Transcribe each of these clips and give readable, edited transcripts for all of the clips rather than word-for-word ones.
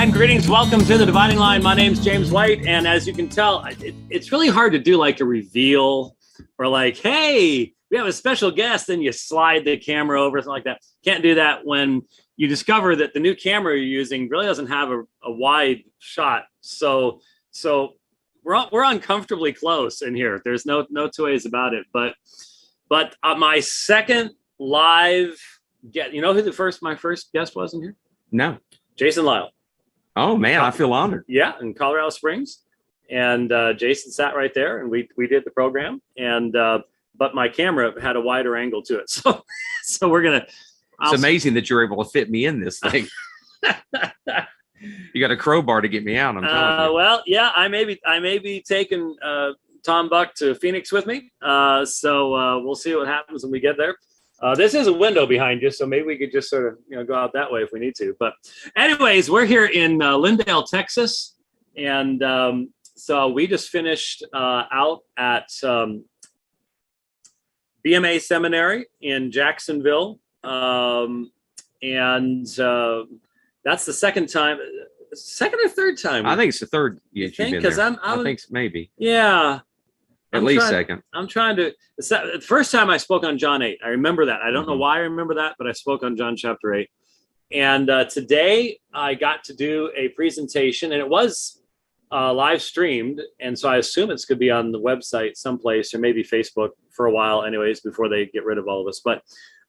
And greetings, welcome to the Dividing Line. My name's James White, and as you can tell, it's really hard to do like a reveal or like, hey, we have a special guest, and you slide the camera over, something like that. Can't do that when you discover that the new camera you're using really doesn't have a wide shot. So we're uncomfortably close in here. There's no two ways about it. But my second live guest, you know who my first guest was in here? No. Jason Lyle. Oh man, I feel honored. Yeah, in Colorado Springs, and Jason sat right there, and we did the program. And but my camera had a wider angle to it, so we're gonna. It's amazing that you're able to fit me in this thing. You got a crowbar to get me out. I'm telling you. Well, yeah, I may be taking Tom Buck to Phoenix with me. So we'll see what happens when we get there. This is a window behind you, so maybe we could just sort of go out that way if we need to. But anyways, we're here in Lindale, Texas, and so we just finished out at BMA Seminary in Jacksonville, and that's the second or third time. I think it's the third. You've been there. I think maybe. Yeah. At least second. I'm trying to. The first time I spoke on John 8, I remember that. I don't know why I remember that, but I spoke on John chapter 8. And today I got to do a presentation, and it was live streamed. And so I assume it's going to be on the website someplace, or maybe Facebook for a while, anyways, before they get rid of all of us. But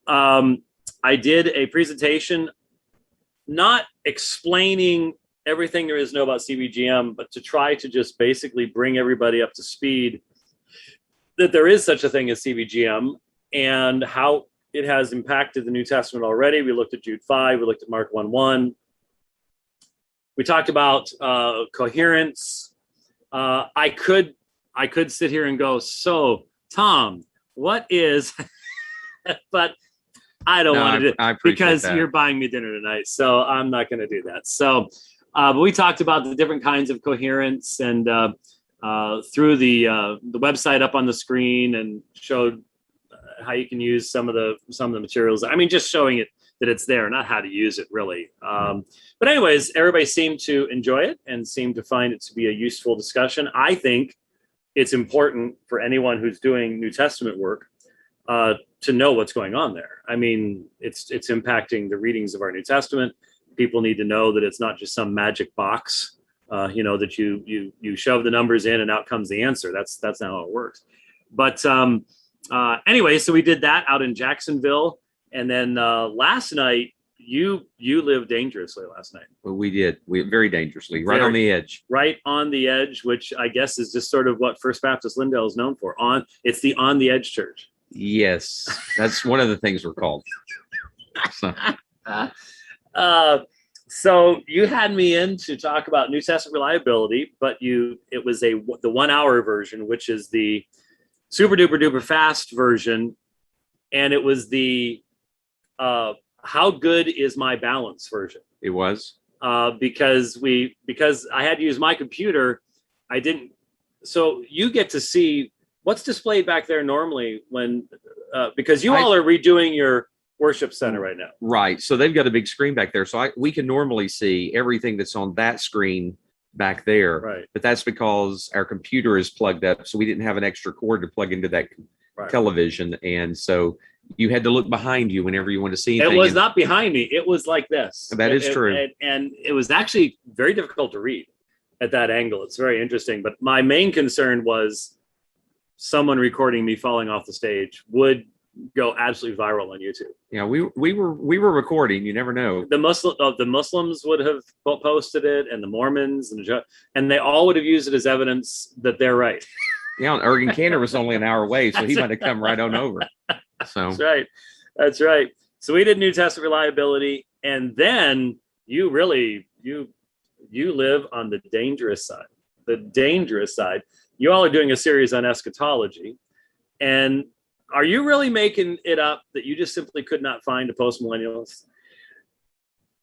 I did a presentation, not explaining everything there is to know about CBGM, but to try to just basically bring everybody up to speed that there is such a thing as CBGM and how it has impacted the New Testament already. We looked at Jude 5, we looked at Mark 1:1. We talked about coherence. I could sit here and go, so Tom, what is, but I don't want to do it because you're buying me dinner tonight. So I'm not going to do that. So, but we talked about the different kinds of coherence and through the website up on the screen, and showed how you can use some of the materials. I mean, just showing it that it's there, not how to use it really. But anyways, everybody seemed to enjoy it and seemed to find it to be a useful discussion. I think it's important for anyone who's doing New Testament work to know what's going on there. I mean, it's impacting the readings of our New Testament. People need to know that it's not just some magic box. That you shove the numbers in and out comes the answer. That's not how it works. But anyway, so we did that out in Jacksonville, and then last night you lived dangerously last night. Well, we did. Very dangerously, right on the edge. Right on the edge, which I guess is just sort of what First Baptist Lindale is known for. It's the on the edge church. Yes, that's one of the things we're called. So you had me in to talk about New Testament reliability, but it was the 1 hour version, which is the super duper duper fast version. And it was the how good is my balance version. It was because I had to use my computer. I didn't. So you get to see what's displayed back there normally when because all are redoing your worship center right now. Right. So they've got a big screen back there. So we can normally see everything that's on that screen back there. Right. But that's because our computer is plugged up. So we didn't have an extra cord to plug into that television. And so you had to look behind you whenever you wanted to see anything. It was not behind me. It was like this. That is true. And it was actually very difficult to read at that angle. It's very interesting. But my main concern was someone recording me falling off the stage would go absolutely viral on YouTube. Yeah, we were recording. You never know. The Muslims would have posted it, and the Mormons, and they all would have used it as evidence that they're right. Yeah, and Ergen Cantor was only an hour away, so he might have come right on over. So that's right. So we did New Testament reliability, and then you live on the dangerous side. The dangerous side. You all are doing a series on eschatology, and are you really making it up that you just simply could not find a post-millennialist?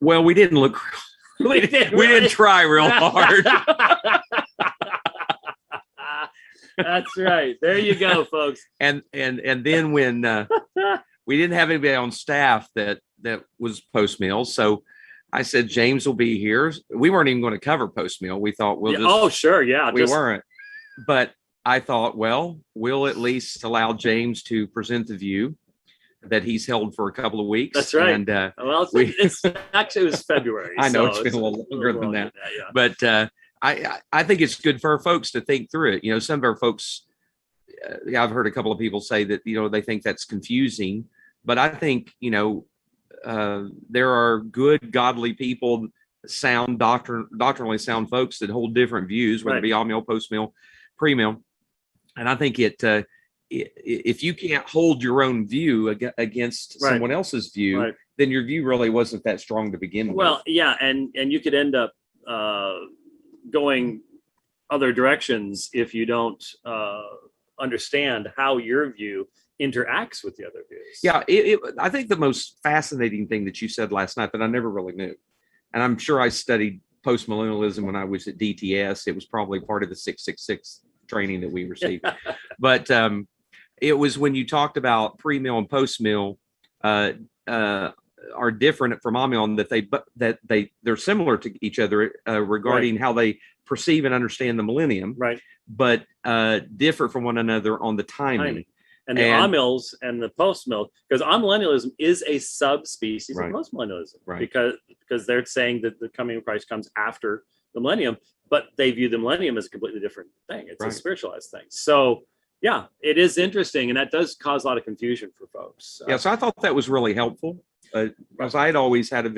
Well, we didn't look. We didn't try real hard. That's right. There you go, folks. And then when we didn't have anybody on staff that was post-mill, so I said, James will be here. We weren't even going to cover post-mill. We thought we'll just. Oh, sure. Yeah. We weren't. But I thought, well, we'll at least allow James to present the view that he's held for a couple of weeks. That's right. And well, it's actually, it was February. I know so it's been a little longer than that. Yeah. But I think it's good for our folks to think through it. Some of our folks, I've heard a couple of people say that, they think that's confusing. But I think, there are good, godly people, sound, doctrinally sound folks that hold different views, whether it be all-mill, post-mill, pre-mill. And I think if you can't hold your own view against someone else's view, then your view really wasn't that strong to begin with. Well, yeah, and you could end up going other directions if you don't understand how your view interacts with the other views. Yeah, I think the most fascinating thing that you said last night that I never really knew, and I'm sure I studied post-millennialism when I was at DTS. It was probably part of the 666 training that we received. But it was when you talked about pre-mill and post-mill are different from all-mill, and that they're similar to each other regarding how they perceive and understand the millennium, but differ from one another on the timing. And the amills and the post-mill, because amillennialism is a subspecies of post-millennialism, because they're saying that the coming of Christ comes after the millennium, but they view the millennium as a completely different thing. It's a spiritualized thing. So yeah, it is interesting, and that does cause a lot of confusion for folks. So I thought that was really helpful, because I had always had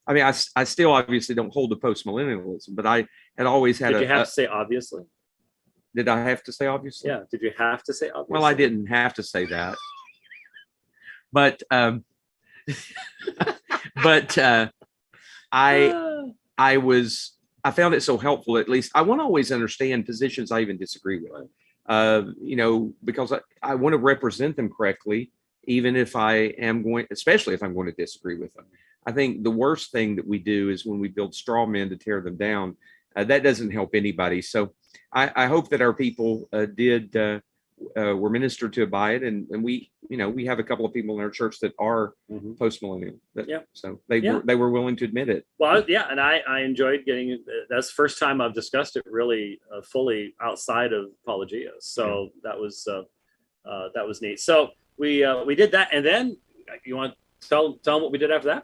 I still obviously don't hold to post-millennialism, but I had always had. Did you have to say obviously? Did I have to say obviously? Yeah. Did you have to say obviously? Well, I didn't have to say that, but I found it so helpful. At least I want to always understand positions I even disagree with, because I want to represent them correctly, even if especially if I'm going to disagree with them. I think the worst thing that we do is when we build straw men to tear them down. That doesn't help anybody. So I hope that our people were ministered to by it, and we have a couple of people in our church that are post-millennial. So they were willing to admit it. Well, yeah, and I enjoyed getting. That's the first time I've discussed it really fully outside of Apologia. So that was neat. So we did that, and then you want to tell them what we did after that?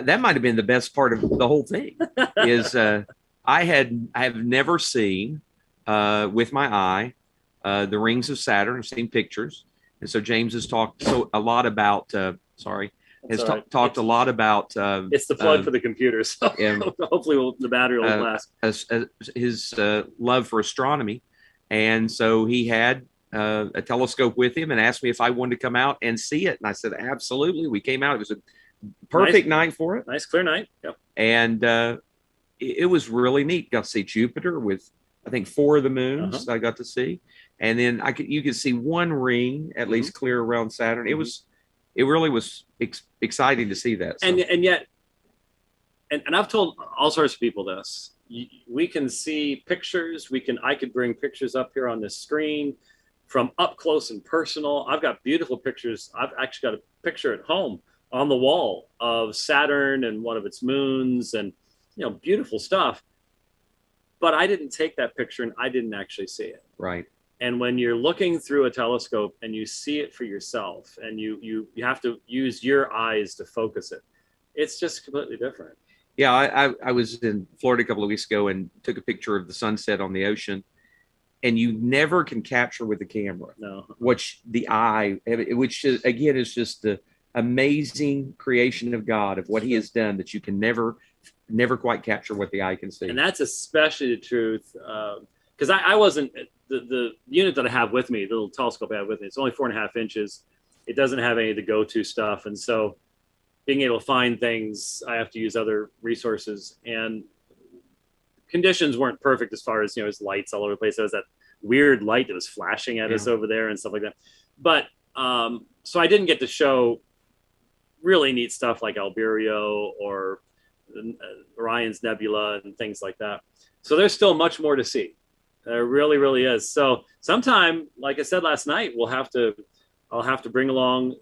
That might have been the best part of the whole thing. Is I have never seen with my eye the rings of Saturn. I've seen pictures, and so James has talked a lot about. Talked a lot about. It's the plug for the computer, so hopefully the battery will last. His love for astronomy, and so he had a telescope with him and asked me if I wanted to come out and see it, and I said absolutely. We came out. It was a perfect night for it. Nice clear night. Yep. And it was really neat. Got to see Jupiter with, I think, 4 of the moons I got to see. And then you could see one ring at least clear around Saturn. It really was exciting to see that. So. And yet, I've told all sorts of people this. We can see pictures. I could bring pictures up here on this screen from up close and personal. I've got beautiful pictures. I've actually got a picture at home on the wall of Saturn and one of its moons, and beautiful stuff. But I didn't take that picture, and I didn't actually see it. Right. And when you're looking through a telescope and you see it for yourself, and you have to use your eyes to focus it, it's just completely different. Yeah, I was in Florida a couple of weeks ago and took a picture of the sunset on the ocean, and you never can capture with the camera. No. Which again is just the amazing creation of God, of what he has done, that you can never quite capture what the eye can see. And that's especially the truth, because I wasn't, the unit that I have with me, the little telescope I have with me, it's only 4.5 inches. It doesn't have any of the go-to stuff. And so being able to find things, I have to use other resources, and conditions weren't perfect as far as, there's lights all over the place. There was that weird light that was flashing at us over there and stuff like that. But so I didn't get to show really neat stuff like Albireo or Orion's Nebula and things like that. So there's still much more to see. There really, really is. So sometime, like I said last night, I'll have to bring along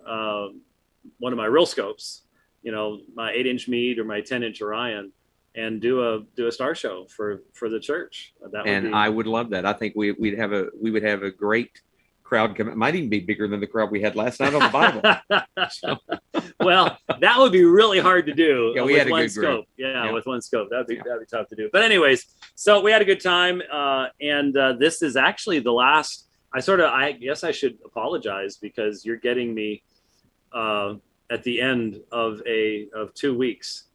one of my real scopes my 8-inch Meade or my 10-inch Orion and do a star show for the church. I would love that. I think we would have a great crowd come. It might even be bigger than the crowd we had last night on the Bible. So. Well, that would be really hard to do. Yeah, we with had a one good scope. group. Yeah, with one scope, that'd be tough to do. But anyways, so we had a good time, and this is actually the last. I guess I should apologize because you're getting me at the end of 2 weeks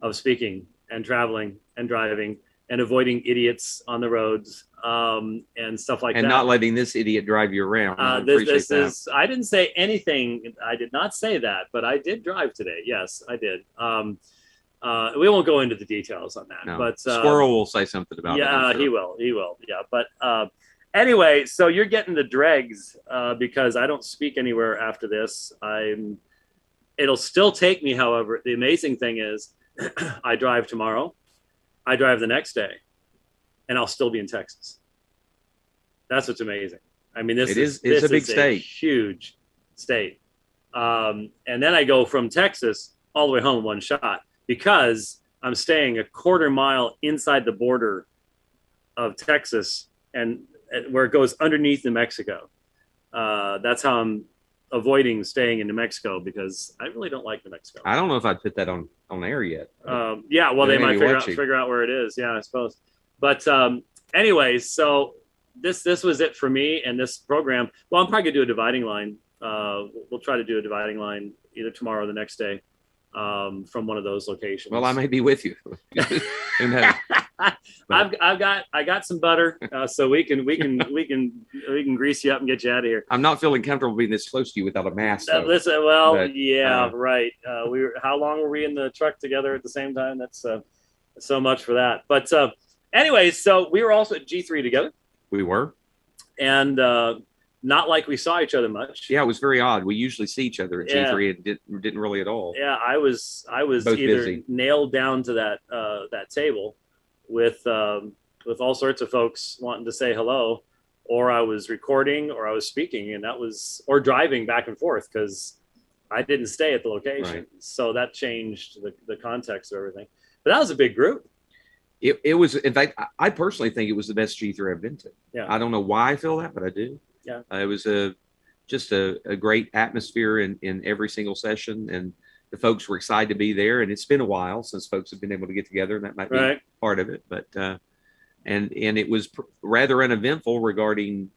of speaking and traveling and driving and avoiding idiots on the roads and stuff like that. And not letting this idiot drive you around. I didn't say anything. I did not say that, but I did drive today. Yes, I did. We won't go into the details on that. No. But Squirrel will say something about it. Yeah, sure. He will. Yeah. But anyway, so you're getting the dregs because I don't speak anywhere after this. It'll still take me, however, the amazing thing is I drive tomorrow, I drive the next day, and I'll still be in Texas. That's what's amazing. I mean, it's a big state, huge state. And then I go from Texas all the way home in one shot because I'm staying a quarter mile inside the border of Texas and where it goes underneath New Mexico. That's how I'm avoiding staying in New Mexico because I really don't like New Mexico. I don't know if I'd put that on air yet. Yeah, well, they might figure out where it is. Yeah, I suppose. But anyways, so this was it for me and this program. Well, I'm probably gonna do a dividing line. We'll try to do a dividing line either tomorrow or the next day from one of those locations. Well, I may be with you. I got some butter, so we can grease you up and get you out of here. I'm not feeling comfortable being this close to you without a mask. Listen, right. How long were we in the truck together at the same time? That's so much for that. But anyways, so we were also at G3 together. We were, and not like we saw each other much. Yeah, it was very odd. We usually see each other at G3 and didn't really at all. Yeah, I was both either busy. Nailed down to that table with all sorts of folks wanting to say hello, or I was recording, or I was speaking, and or driving back and forth because I didn't stay at the location. Right. So that changed the context of everything. But that was a big group. It was, in fact, I personally think it was the best G3 I've been to. Yeah. I don't know why I feel that, but I do. Yeah. It was just a great atmosphere in every single session, and the folks were excited to be there. And it's been a while since folks have been able to get together, and that might be part of it. But and it was rather uneventful regarding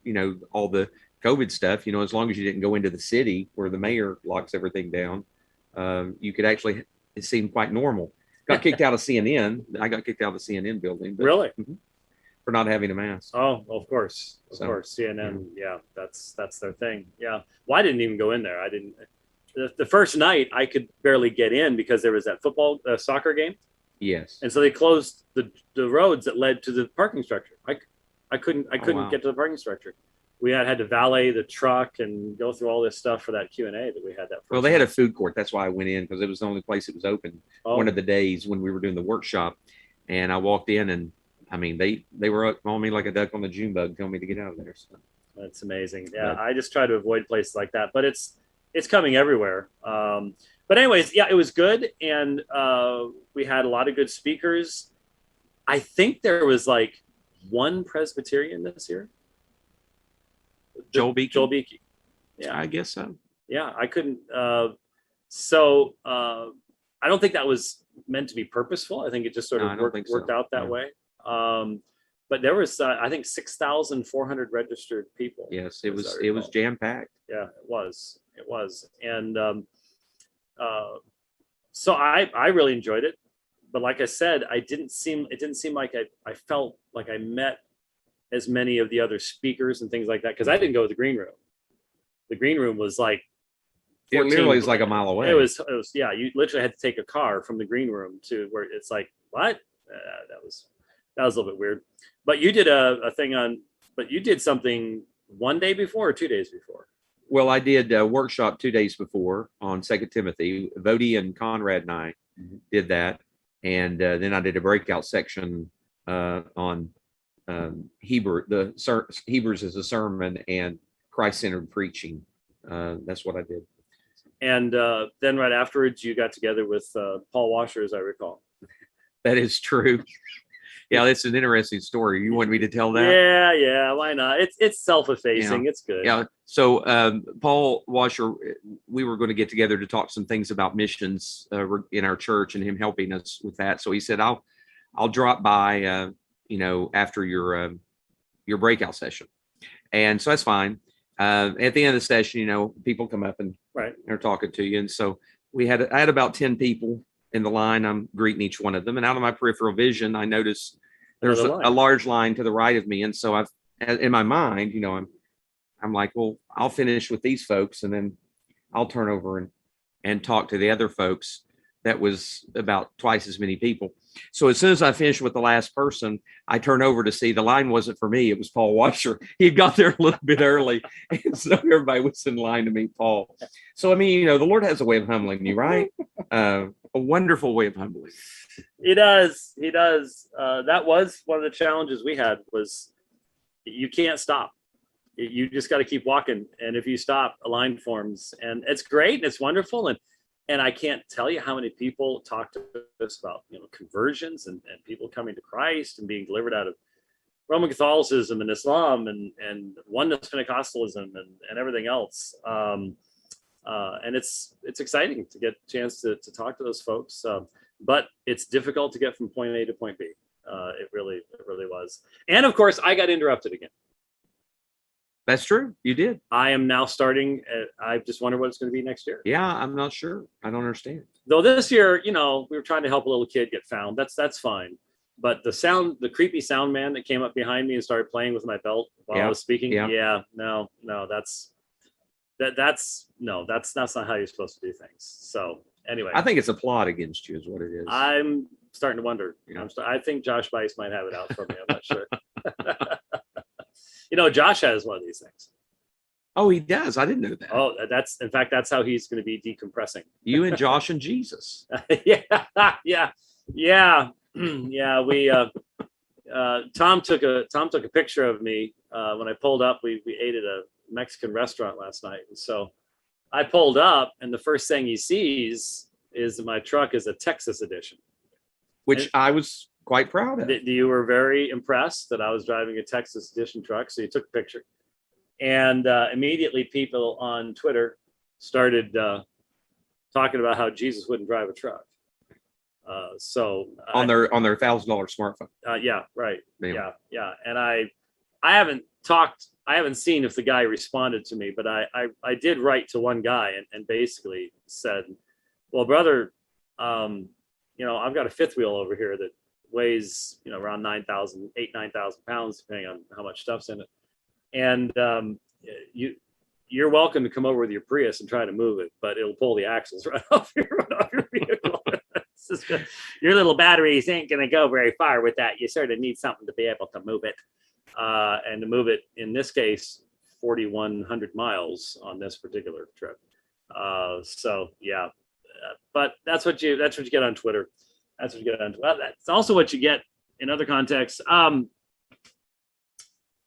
all the COVID stuff. As long as you didn't go into the city where the mayor locks everything down, you could actually. It seemed quite normal. Got kicked out of CNN. I got kicked out of the CNN building. Really? Mm-hmm. For not having a mask. Oh, of course. Of course. CNN. Yeah, that's their thing. Yeah. Well, I didn't even go in there. I didn't. The first night I could barely get in because there was that soccer game. Yes. And so they closed the roads that led to the parking structure. I couldn't get to the parking structure. We had to valet the truck and go through all this stuff for that Q&A that we had. Well, they had a food court. That's why I went in, because it was the only place that was open one of the days when we were doing the workshop. And I walked in, and I mean, they were on me like a duck on the June bug, telling me to get out of there. So that's amazing. Yeah, I just try to avoid places like that, but it's coming everywhere. But anyways, yeah, it was good, and we had a lot of good speakers. I think there was like one Presbyterian this year. Joel Beakey. Yeah, I guess so. Yeah, I couldn't. So I don't think that was meant to be purposeful. I think it just sort of worked out that way. But there was, I think, 6,400 registered people. Yes, it was jam packed. Yeah, it was. And so I really enjoyed it. But like I said, it didn't seem like I felt like I met as many of the other speakers and things like that, because I didn't go to the green room. The green room was like, it literally is like a mile away. It was yeah, you literally had to take a car from the green room to where it's like, what? That was a little bit weird. But you did a thing but you did something one day before or 2 days before? Well, I did a workshop 2 days before on 2 Timothy. Vody and Conrad and I did that. And then I did a breakout section on Hebrews as a sermon and Christ-centered preaching. That's what I did. And then right afterwards, you got together with Paul Washer, as I recall. That is true. Yeah, that's an interesting story. You want me to tell that? Yeah. Why not? It's self-effacing. Yeah. It's good. Yeah. So Paul Washer, we were going to get together to talk some things about missions in our church and him helping us with that. So he said, I'll drop by, after your breakout session. And so that's fine. At the end of the session, people come up and they're talking to you. And so I had about 10 people in the line. I'm greeting each one of them. And out of my peripheral vision, I noticed there's a large line to the right of me. And so in my mind, I'm like, well, I'll finish with these folks and then I'll turn over and talk to the other folks. That was about twice as many people. So as soon as I finished with the last person, I turned over to see the line wasn't for me. It was Paul Washer. He got there a little bit early. And so everybody was in line to meet Paul. So, the Lord has a way of humbling you, right? A wonderful way of humbling. He does. That was one of the challenges we had was you can't stop. You just got to keep walking. And if you stop, a line forms. And it's great. And it's wonderful. And I can't tell you how many people talk to us about, conversions and people coming to Christ and being delivered out of Roman Catholicism and Islam and oneness Pentecostalism and everything else. And it's exciting to get a chance to talk to those folks. But it's difficult to get from point A to point B. It really was. And of course, I got interrupted again. That's true. You did. I am now starting. I just wonder what it's going to be next year. Yeah, I'm not sure. I don't understand. Though this year, we were trying to help a little kid get found. That's fine. But the creepy sound man that came up behind me and started playing with my belt while I was speaking. Yeah, no, that's not how you're supposed to do things. So anyway, I think it's a plot against you, is what it is. I'm starting to wonder. Yeah. I think Josh Bice might have it out for me. I'm not sure. Josh has one of these things. Oh, he does. I didn't know that. Oh, that's how he's going to be decompressing. You and Josh and Jesus. Yeah. We Tom took a picture of me when I pulled up. We ate at a Mexican restaurant last night, and so I pulled up, and the first thing he sees is my truck is a Texas edition, which I was quite proud of. You were very impressed that I was driving a Texas edition truck, so you took a picture. And immediately people on Twitter started talking about how Jesus wouldn't drive a truck. So on their $1,000 smartphone. Yeah, right. Damn. Yeah. And I haven't seen if the guy responded to me, but I did write to one guy and basically said, well, brother, I've got a fifth wheel over here that weighs, around 9,000 pounds, depending on how much stuff's in it. And you're welcome to come over with your Prius and try to move it, but it'll pull the axles right off your vehicle. Your little batteries ain't going to go very far with that. You sort of need something to be able to move it. And to move it, in this case, 4,100 miles on this particular trip. So yeah, but that's what you get on Twitter. That's what you get on. Well, that's also what you get in other contexts.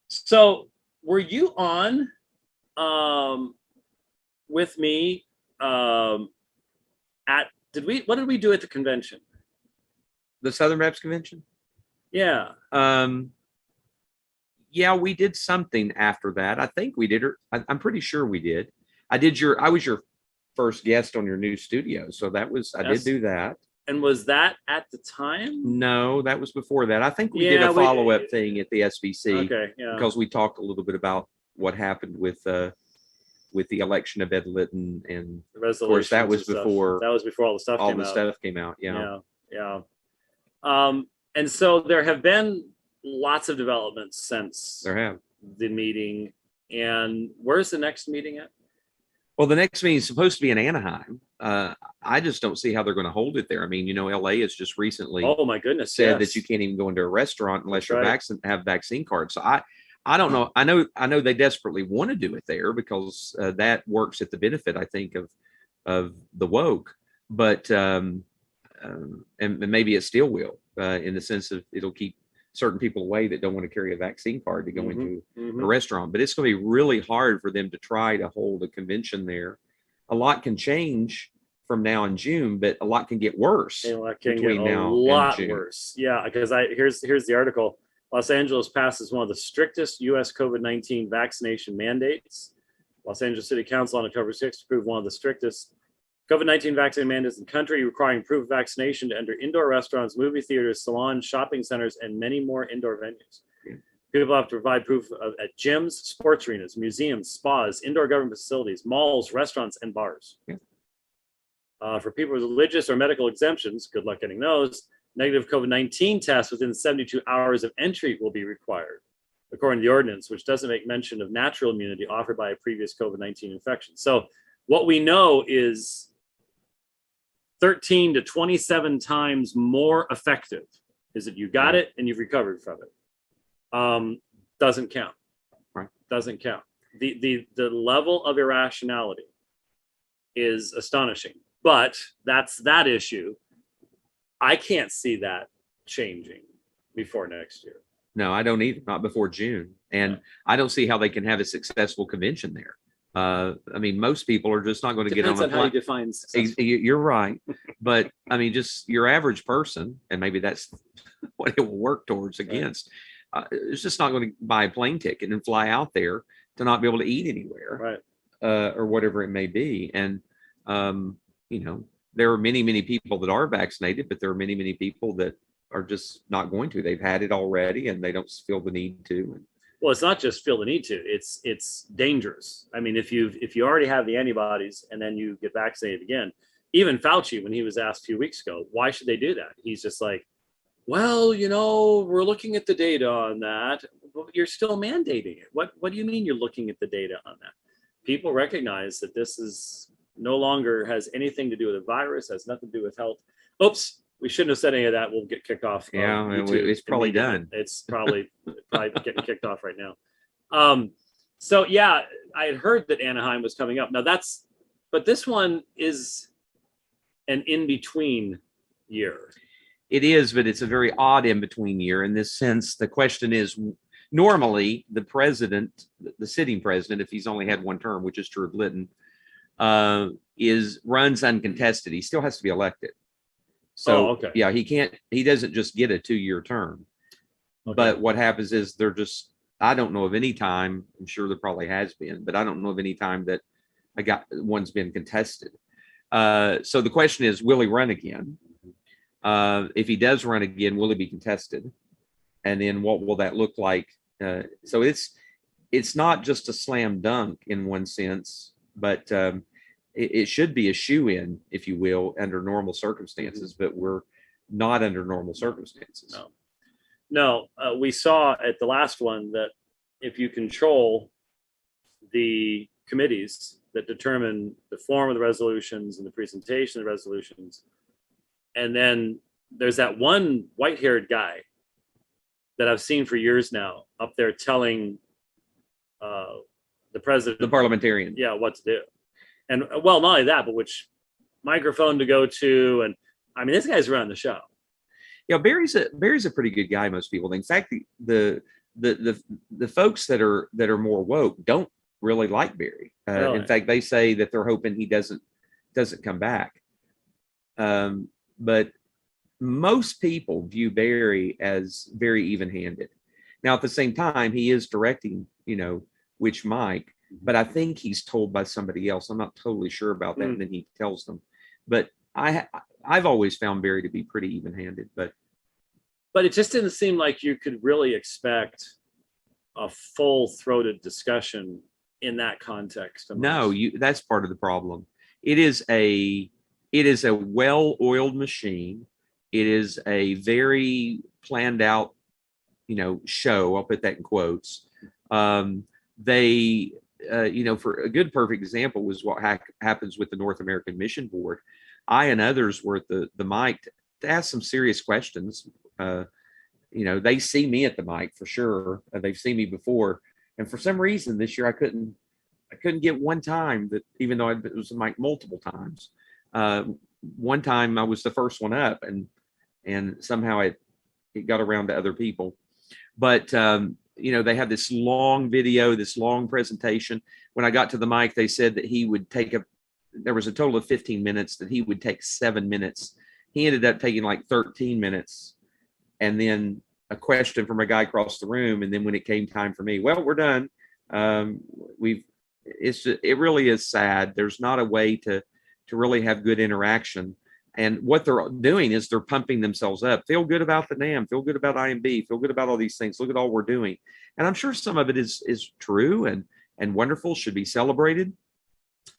So were you on with me what did we do at the convention? The Southern Baptist Convention? Yeah. Yeah, we did something after that. I think we did. I'm pretty sure we did. I was your first guest on your new studio. So I did do that. And was that at the time? No, that was before that. I think we did a follow-up thing at the SBC. Okay, yeah. Because we talked a little bit about what happened with the election of Ed Litton, and of course that was before all the stuff came out. Yeah. And so there have been lots of developments since the meeting. And where's the next meeting at? Well, the next meeting is supposed to be in Anaheim. I just don't see how they're going to hold it there. I mean, LA has just recently said that you can't even go into a restaurant unless you have vaccine cards. So I don't know. I know they desperately want to do it there because that works at the benefit, I think, of the woke. But and maybe it still will, in the sense of it'll keep certain people away that don't want to carry a vaccine card to go into a restaurant. But it's going to be really hard for them to try to hold a convention there a lot can change from now and June, but a lot can get worse. And it can get between a now and lot June. worse. Yeah, because here's the article. Los Angeles passes one of the strictest U.S. COVID-19 vaccination mandates. Los Angeles City Council on October 6th approved one of the strictest COVID-19 vaccine mandates in the country, requiring proof of vaccination to enter indoor restaurants, movie theaters, salons, shopping centers, and many more indoor venues. Yeah. People have to provide proof at gyms, sports arenas, museums, spas, indoor government facilities, malls, restaurants, and bars. Yeah. For people with religious or medical exemptions, good luck getting those. Negative COVID-19 tests within 72 hours of entry will be required, according to the ordinance, which doesn't make mention of natural immunity offered by a previous COVID-19 infection. So what we know is 13 to 27 times more effective is that you got it and you've recovered from it. Doesn't count. Right. Doesn't count. The level of irrationality is astonishing, but that's that issue. I can't see that changing before next year. No, I don't either. Not before June. And I don't see how they can have a successful convention there. I mean, most people are just not going to get on Depends a on how you plane. define successful. You're right. But I mean, just your average person, and maybe that's what it will work towards against. It's just not going to buy a plane ticket and fly out there to not be able to eat anywhere, Right. or whatever it may be. And, you know, there are many, many people that are vaccinated, but there are many, many people that are just not going to. They've had it already and they don't feel the need to. Well, it's not just feel the need to. It's dangerous. I mean, if you already have the antibodies and then you get vaccinated again, even Fauci, when he was asked a few weeks ago, why should they do that? He's just like, well, you know, we're looking at the data on that. But you're still mandating it. What do you mean you're looking at the data on that? People recognize that this is no longer has anything to do with a virus, has nothing to do with health. Oops, we shouldn't have said any of that. We'll get kicked off. Yeah, it's probably done. It's probably getting kicked off right now. So yeah, I had heard that Anaheim was coming up. Now but this one is an in-between year. It is, but it's a very odd in-between year in this sense. The question is, normally the president, the sitting president, if he's only had one term, which is true of Lytton, runs uncontested. He still has to be elected. So okay. Yeah, he doesn't just get a 2-year term. Okay. But what happens is I don't know of any time, I'm sure there probably has been, but I don't know of any time that one's been contested. So the question is, will he run again? If he does run again, will he be contested? And then what will that look like? So it's not just a slam dunk in one sense, but it should be a shoe-in, if you will, under normal circumstances, but we're not under normal circumstances. No, we saw at the last one that if you control the committees that determine the form of the resolutions and the presentation of the resolutions, and then there's that one white-haired guy that I've seen for years now up there telling the president, the parliamentarian, what to do. And well, not only that, but which microphone to go to. And I mean, this guy's running the show. Yeah, Barry's a pretty good guy, most people think. In fact, the folks that are more woke don't really like Barry. Really? In fact, they say that they're hoping he doesn't come back. But most people view Barry as very even-handed. Now, at the same time, he is directing, which mic, but I think he's told by somebody else. I'm not totally sure about that. And then he tells them. But I've always found Barry to be pretty even-handed. But it just didn't seem like you could really expect a full-throated discussion in that context. No, that's part of the problem. It is a well-oiled machine. It is a very planned out, show. I'll put that in quotes. They, for a good perfect example was what happens with the North American Mission Board. I and others were at the mic to ask some serious questions. They see me at the mic for sure. They've seen me before, and for some reason this year I couldn't get one time that, even though it was a mic multiple times. One time I was the first one up, and somehow it got around to other people. But they had this long video, this long presentation. When I got to the mic, they said that he would there was a total of 15 minutes that he would take 7 minutes. He ended up taking like 13 minutes, and then a question from a guy across the room. And then when it came time for me, well, we're done. It really is sad. There's not a way to really have good interaction. And what they're doing is they're pumping themselves up. Feel good about the NAM, feel good about IMB, feel good about all these things. Look at all we're doing. And I'm sure some of it is true and wonderful, should be celebrated.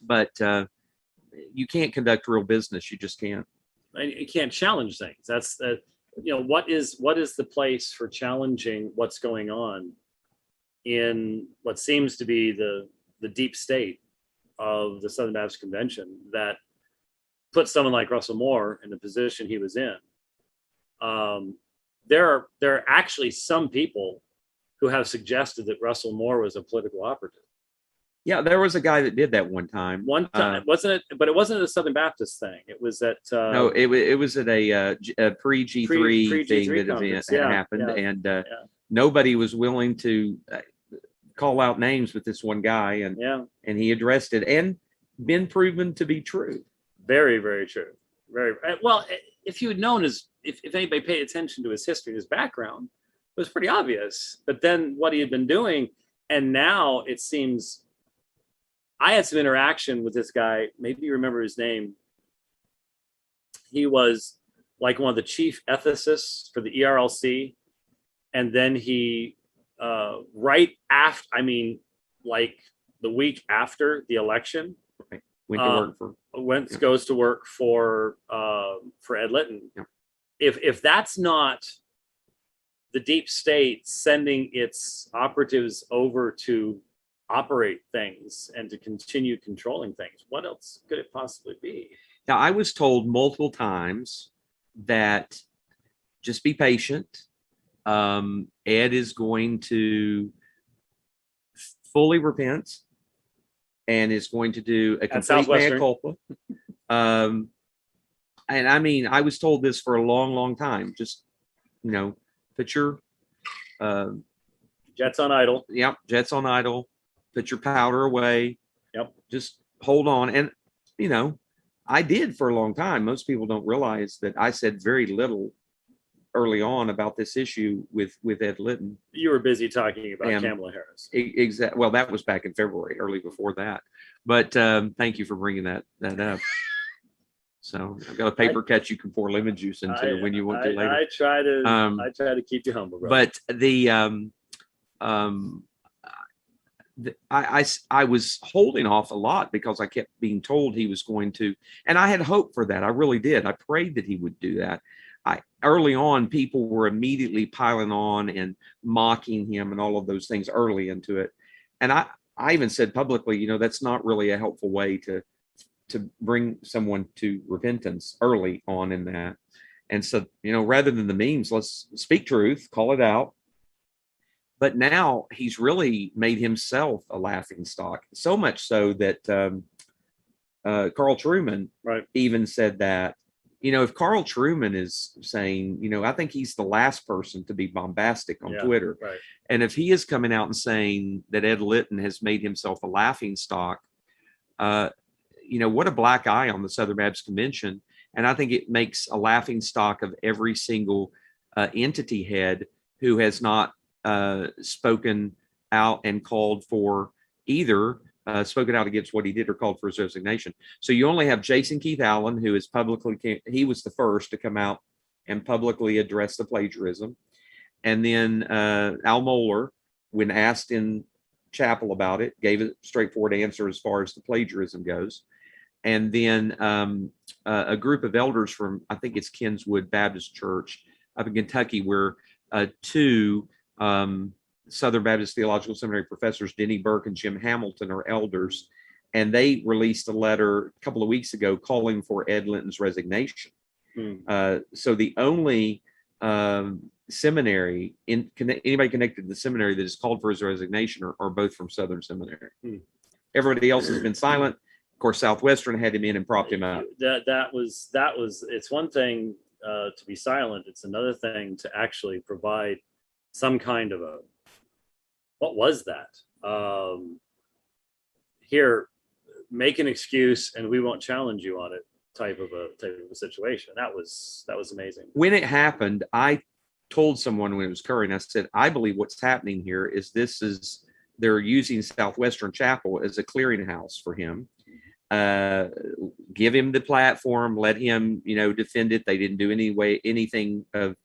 But you can't conduct real business. You just can't. You can't challenge things. That's what is the place for challenging what's going on in what seems to be the deep state of the Southern Baptist Convention that put someone like Russell Moore in the position he was in. There are actually some people who have suggested that Russell Moore was a political operative. Yeah, there was a guy that did that one time. Wasn't it? But it wasn't a Southern Baptist thing. It was at no, it was at a pre G3 thing that event happened, and nobody was willing to call out names with this one guy, and he addressed it, and been proven to be true. Very, very true. Very well. If you had known if anybody paid attention to his history, his background, it was pretty obvious. But then what he had been doing, and now it seems. I had some interaction with this guy. Maybe you remember his name. He was like one of the chief ethicists for the ERLC. And then he, like the week after the election, goes to work for Ed Litton. Yeah. If that's not the deep state sending its operatives over to operate things and to continue controlling things, what else could it possibly be? Now, I was told multiple times that just be patient. Ed is going to fully repent and is going to do a complete mea culpa. And I mean, I was told this for a long, long time. Just, put your jets on idle. Yep, jets on idle. Put your powder away. Yep. Just hold on. And, I did for a long time. Most people don't realize that I said very little early on about this issue with Ed Litton. You were busy talking about Kamala Harris. Exactly. Well, that was back in February, early before that. But thank you for bringing that up. So I've got a paper cut you can pour lemon juice into when you want to later. I try to keep you humble, brother. But I was holding off a lot because I kept being told he was going to, and I had hope for that. I really did. I prayed that he would do that. Early on, people were immediately piling on and mocking him and all of those things early into it. And I even said publicly, that's not really a helpful way to bring someone to repentance early on in that. And so, rather than the memes, let's speak truth, call it out. But now he's really made himself a laughing stock, so much so that Carl Trueman even said that, if Carl Trueman is saying, I think he's the last person to be bombastic on Twitter. Right. And if he is coming out and saying that Ed Litton has made himself a laughing stock, what a black eye on the Southern Baptist Convention. And I think it makes a laughing stock of every single entity head who has not spoken out and called for either spoken out against what he did or called for his resignation. So you only have Jason Keith Allen, who is he was the first to come out and publicly address the plagiarism. And then Al Mohler, when asked in chapel about it, gave a straightforward answer as far as the plagiarism goes. And then a group of elders from, I think it's Kinswood Baptist Church up in Kentucky, where two Southern Baptist Theological Seminary professors, Denny Burke and Jim Hamilton, are elders, and they released a letter a couple of weeks ago calling for Ed Litton's resignation. So the only seminary, anybody connected to the seminary that has called for his resignation are both from Southern Seminary. Everybody else has been silent. Of course, Southwestern had him in and propped him up. That was. It's one thing to be silent. It's another thing to actually provide some kind of what was that? Here, make an excuse and we won't challenge you on it type of a situation. That was amazing. When it happened, I told someone when it was occurring, I said, I believe what's happening here is they're using Southwestern Chapel as a clearinghouse for him. Give him the platform, let him, defend it. They didn't do anything of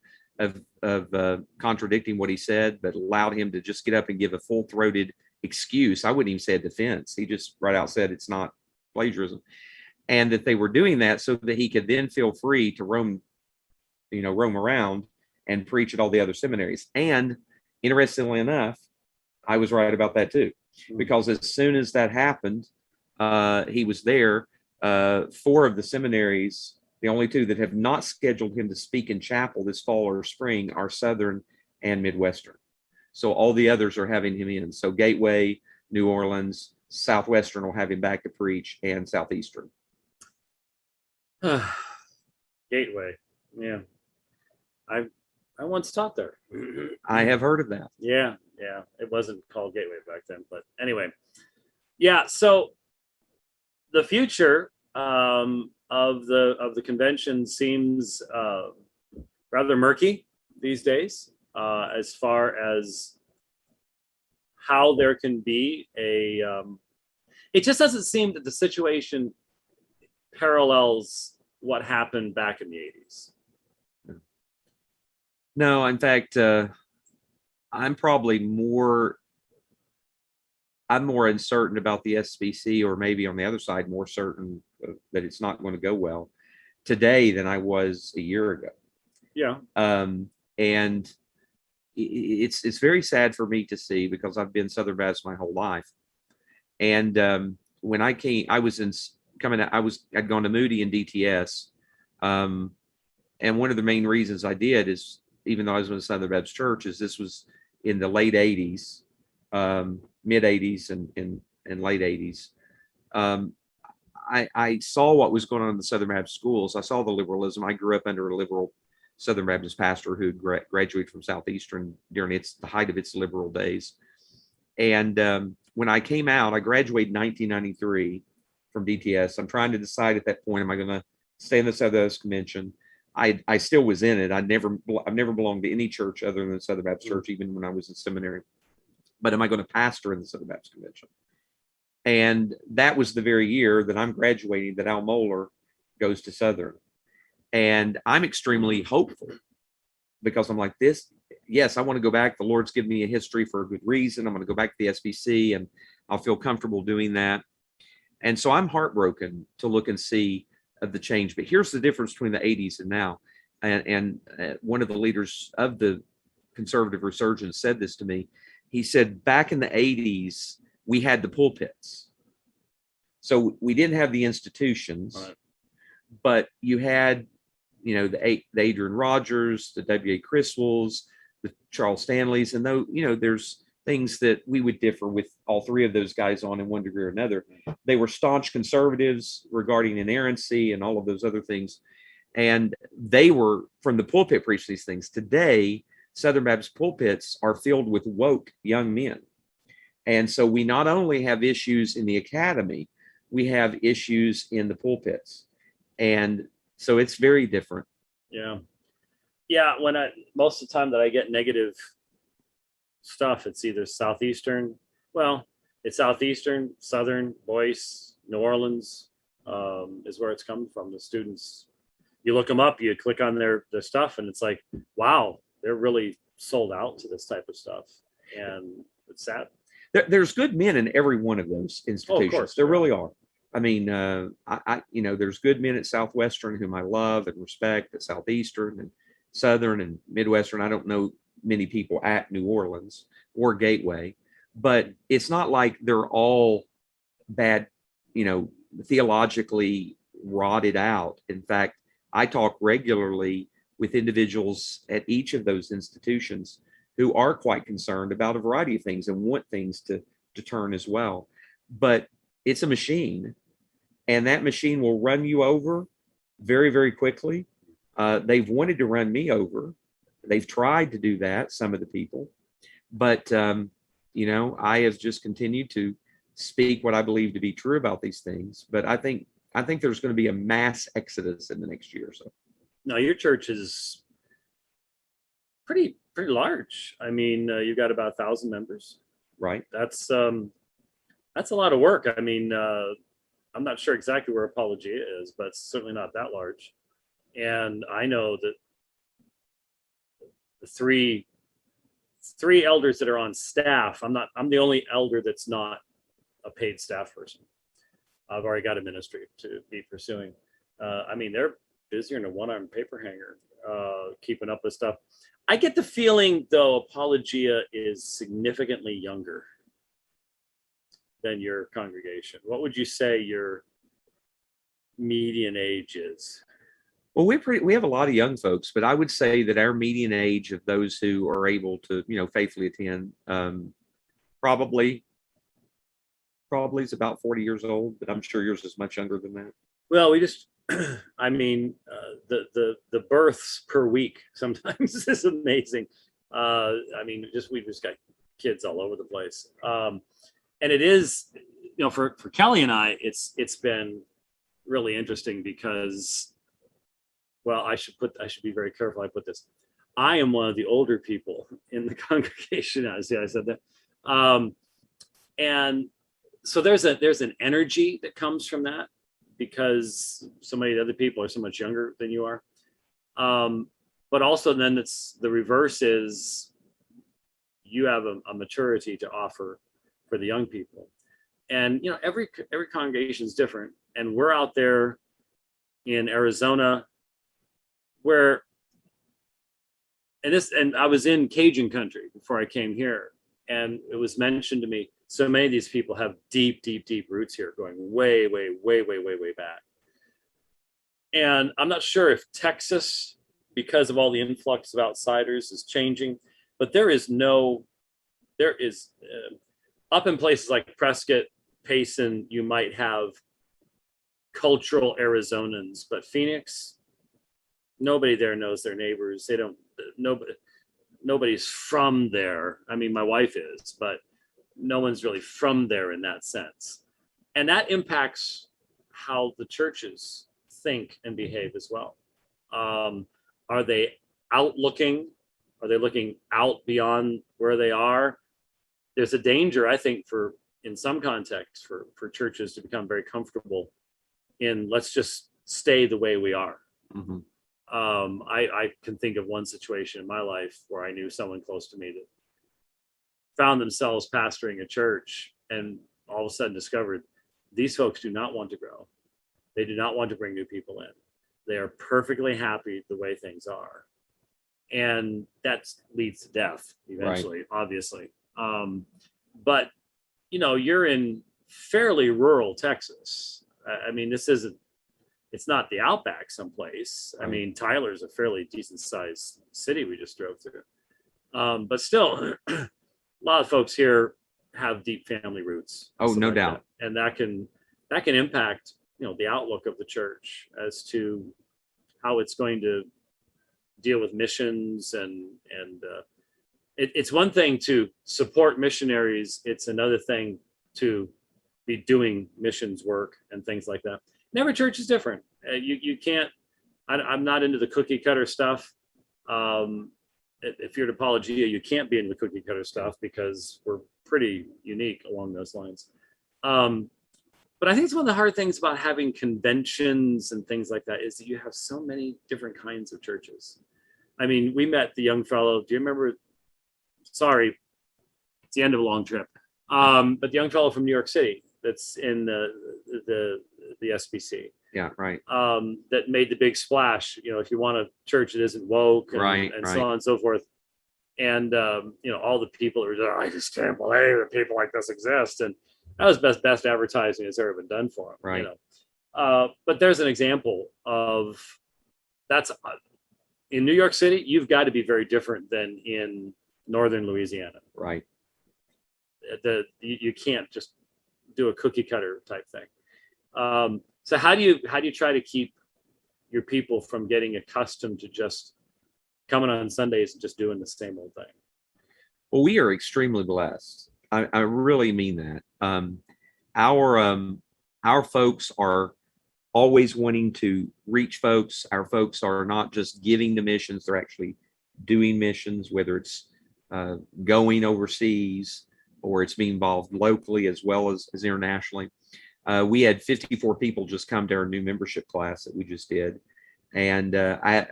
contradicting what he said, but allowed him to just get up and give a full-throated excuse. I wouldn't even say a defense. He just right out said it's not plagiarism, and that they were doing that so that he could then feel free to roam around and preach at all the other seminaries. And interestingly enough, I was right about that too, because as soon as that happened, he was there. 4 of the seminaries, the only 2 that have not scheduled him to speak in chapel this fall or spring, are Southern and Midwestern. So all the others are having him in. So Gateway, New Orleans, Southwestern will have him back to preach, and Southeastern. Gateway, yeah. I once taught there. I have heard of that. Yeah. It wasn't called Gateway back then, but anyway. Yeah. So the future of the convention seems rather murky these days, as far as how there can be it just doesn't seem that the situation parallels what happened back in the 80s. No, in fact, I'm more uncertain about the SBC, or maybe on the other side, more certain that it's not going to go well today than I was a year ago. Yeah. And it's very sad for me to see, because I've been Southern Baptist my whole life. And when I came, I'd gone to Moody and DTS. And one of the main reasons I did is, even though I was in the Southern Baptist Church, is this was in the late 80s, mid 80s and late 80s. I saw what was going on in the Southern Baptist schools. I saw the liberalism. I grew up under a liberal Southern Baptist pastor who graduated from Southeastern during the height of its liberal days. And when I came out, I graduated in 1993 from DTS. I'm trying to decide at that point, am I going to stay in the Southern Baptist Convention? I still was in it. I've never belonged to any church other than the Southern Baptist Church, even when I was in seminary. But am I going to pastor in the Southern Baptist Convention? And that was the very year that I'm graduating that Al Mohler goes to Southern. And I'm extremely hopeful, because I'm like, yes, I want to go back. The Lord's given me a history for a good reason. I'm going to go back to the SBC, and I'll feel comfortable doing that. And so I'm heartbroken to look and see of the change. But here's the difference between the 80s and now. And one of the leaders of the conservative resurgence said this to me. He said, back in the 80s, we had the pulpits. So we didn't have the institutions, right, but you had, the Adrian Rogers, the W.A. Criswells, the Charles Stanleys, and though, there's things that we would differ with all 3 of those guys on in one degree or another. They were staunch conservatives regarding inerrancy and all of those other things. And they were from the pulpit preaching these things. Today, Southern Baptist pulpits are filled with woke young men. And so we not only have issues in the academy, we have issues in the pulpits. And so it's very different. Yeah. Yeah. Most of the time that I get negative stuff, it's either Southeastern, Southern, Boyce, New Orleans, is where it's coming from. The students, you look them up, you click on their stuff, and it's like, wow, they're really sold out to this type of stuff. And it's sad. There's good men in every one of those institutions. Of course, there really are. I mean, there's good men at Southwestern whom I love and respect, at Southeastern and Southern and Midwestern. I don't know many people at New Orleans or Gateway, but it's not like they're all bad, theologically rotted out. In fact, I talk regularly with individuals at each of those institutions who are quite concerned about a variety of things and want things to turn as well. But it's a machine, and that machine will run you over very, very quickly. They've wanted to run me over. They've tried to do that, some of the people. But, I have just continued to speak what I believe to be true about these things. But I think there's going to be a mass exodus in the next year or so. Now, your church is pretty large. I mean, you've got about 1,000 members. Right. That's a lot of work. I mean, I'm not sure exactly where Apologia is, but it's certainly not that large. And I know that the three elders that are on staff, I'm the only elder that's not a paid staff person. I've already got a ministry to be pursuing. I mean, they're busier than a one-armed paper hanger, keeping up with stuff. I get the feeling, though, Apologia is significantly younger than your congregation. What would you say your median age is? Well, we have a lot of young folks, but I would say that our median age of those who are able to, faithfully attend, probably is about 40 years old, but I'm sure yours is much younger than that. Well, we just, I mean, the births per week sometimes is amazing. I mean, we just got kids all over the place. And it is, for Kelly and I, it's been really interesting because, well, I should be very careful I put this. I am one of the older people in the congregation. I said that. And so there's an energy that comes from that because so many other people are so much younger than you are. But also then it's the reverse is you have a maturity to offer for the young people. And, every congregation is different. And we're out there in Arizona where, and I was in Cajun country before I came here. And it was mentioned to me, so many of these people have deep roots here going way back. And I'm not sure if Texas, because of all the influx of outsiders, is changing, but there is up in places like Prescott, Payson, you might have cultural Arizonans, but Phoenix, nobody there knows their neighbors. Nobody's from there. I mean, my wife is, but no one's really from there in that sense. And that impacts how the churches think and behave as well. Are they outlooking? Are they looking out beyond where they are? There's a danger, I think, in some contexts, for churches to become very comfortable in let's just stay the way we are. Mm-hmm. I can think of one situation in my life where I knew someone close to me that found themselves pastoring a church and all of a sudden discovered these folks do not want to grow. They do not want to bring new people in. They are perfectly happy the way things are. And that leads to death eventually, right. Obviously. But, you're in fairly rural Texas. I mean, it's not the outback someplace. Right. I mean, Tyler's a fairly decent sized city we just drove through. But still, a lot of folks here have deep family roots. Oh, no doubt. That. And that can impact, the outlook of the church as to how it's going to deal with missions and it's one thing to support missionaries. It's another thing to be doing missions work and things like that. And every church is different. You can't, I'm not into the cookie cutter stuff. If you're at Apologia, you can't be in the cookie cutter stuff because we're pretty unique along those lines. But I think it's one of the hard things about having conventions and things like that is that you have so many different kinds of churches. I mean, we met the young fellow. Do you remember? Sorry, it's the end of a long trip. But the young fellow from New York City that's in the SBC. Yeah, right. That made the big splash. If you want a church that isn't woke and, right. So on and so forth. And all the people are, I just can't believe that people like this exist. And that was best advertising that's ever been done for them. Right. But there's an example of that's in New York City. You've got to be very different than in northern Louisiana. Right. You can't just do a cookie cutter type thing. So how do you try to keep your people from getting accustomed to just coming on Sundays and just doing the same old thing? Well, we are extremely blessed. I really mean that. our folks are always wanting to reach folks. Our folks are not just giving the missions; they're actually doing missions, whether it's going overseas or it's being involved locally as well as internationally. We had 54 people just come to our new membership class that we just did, and the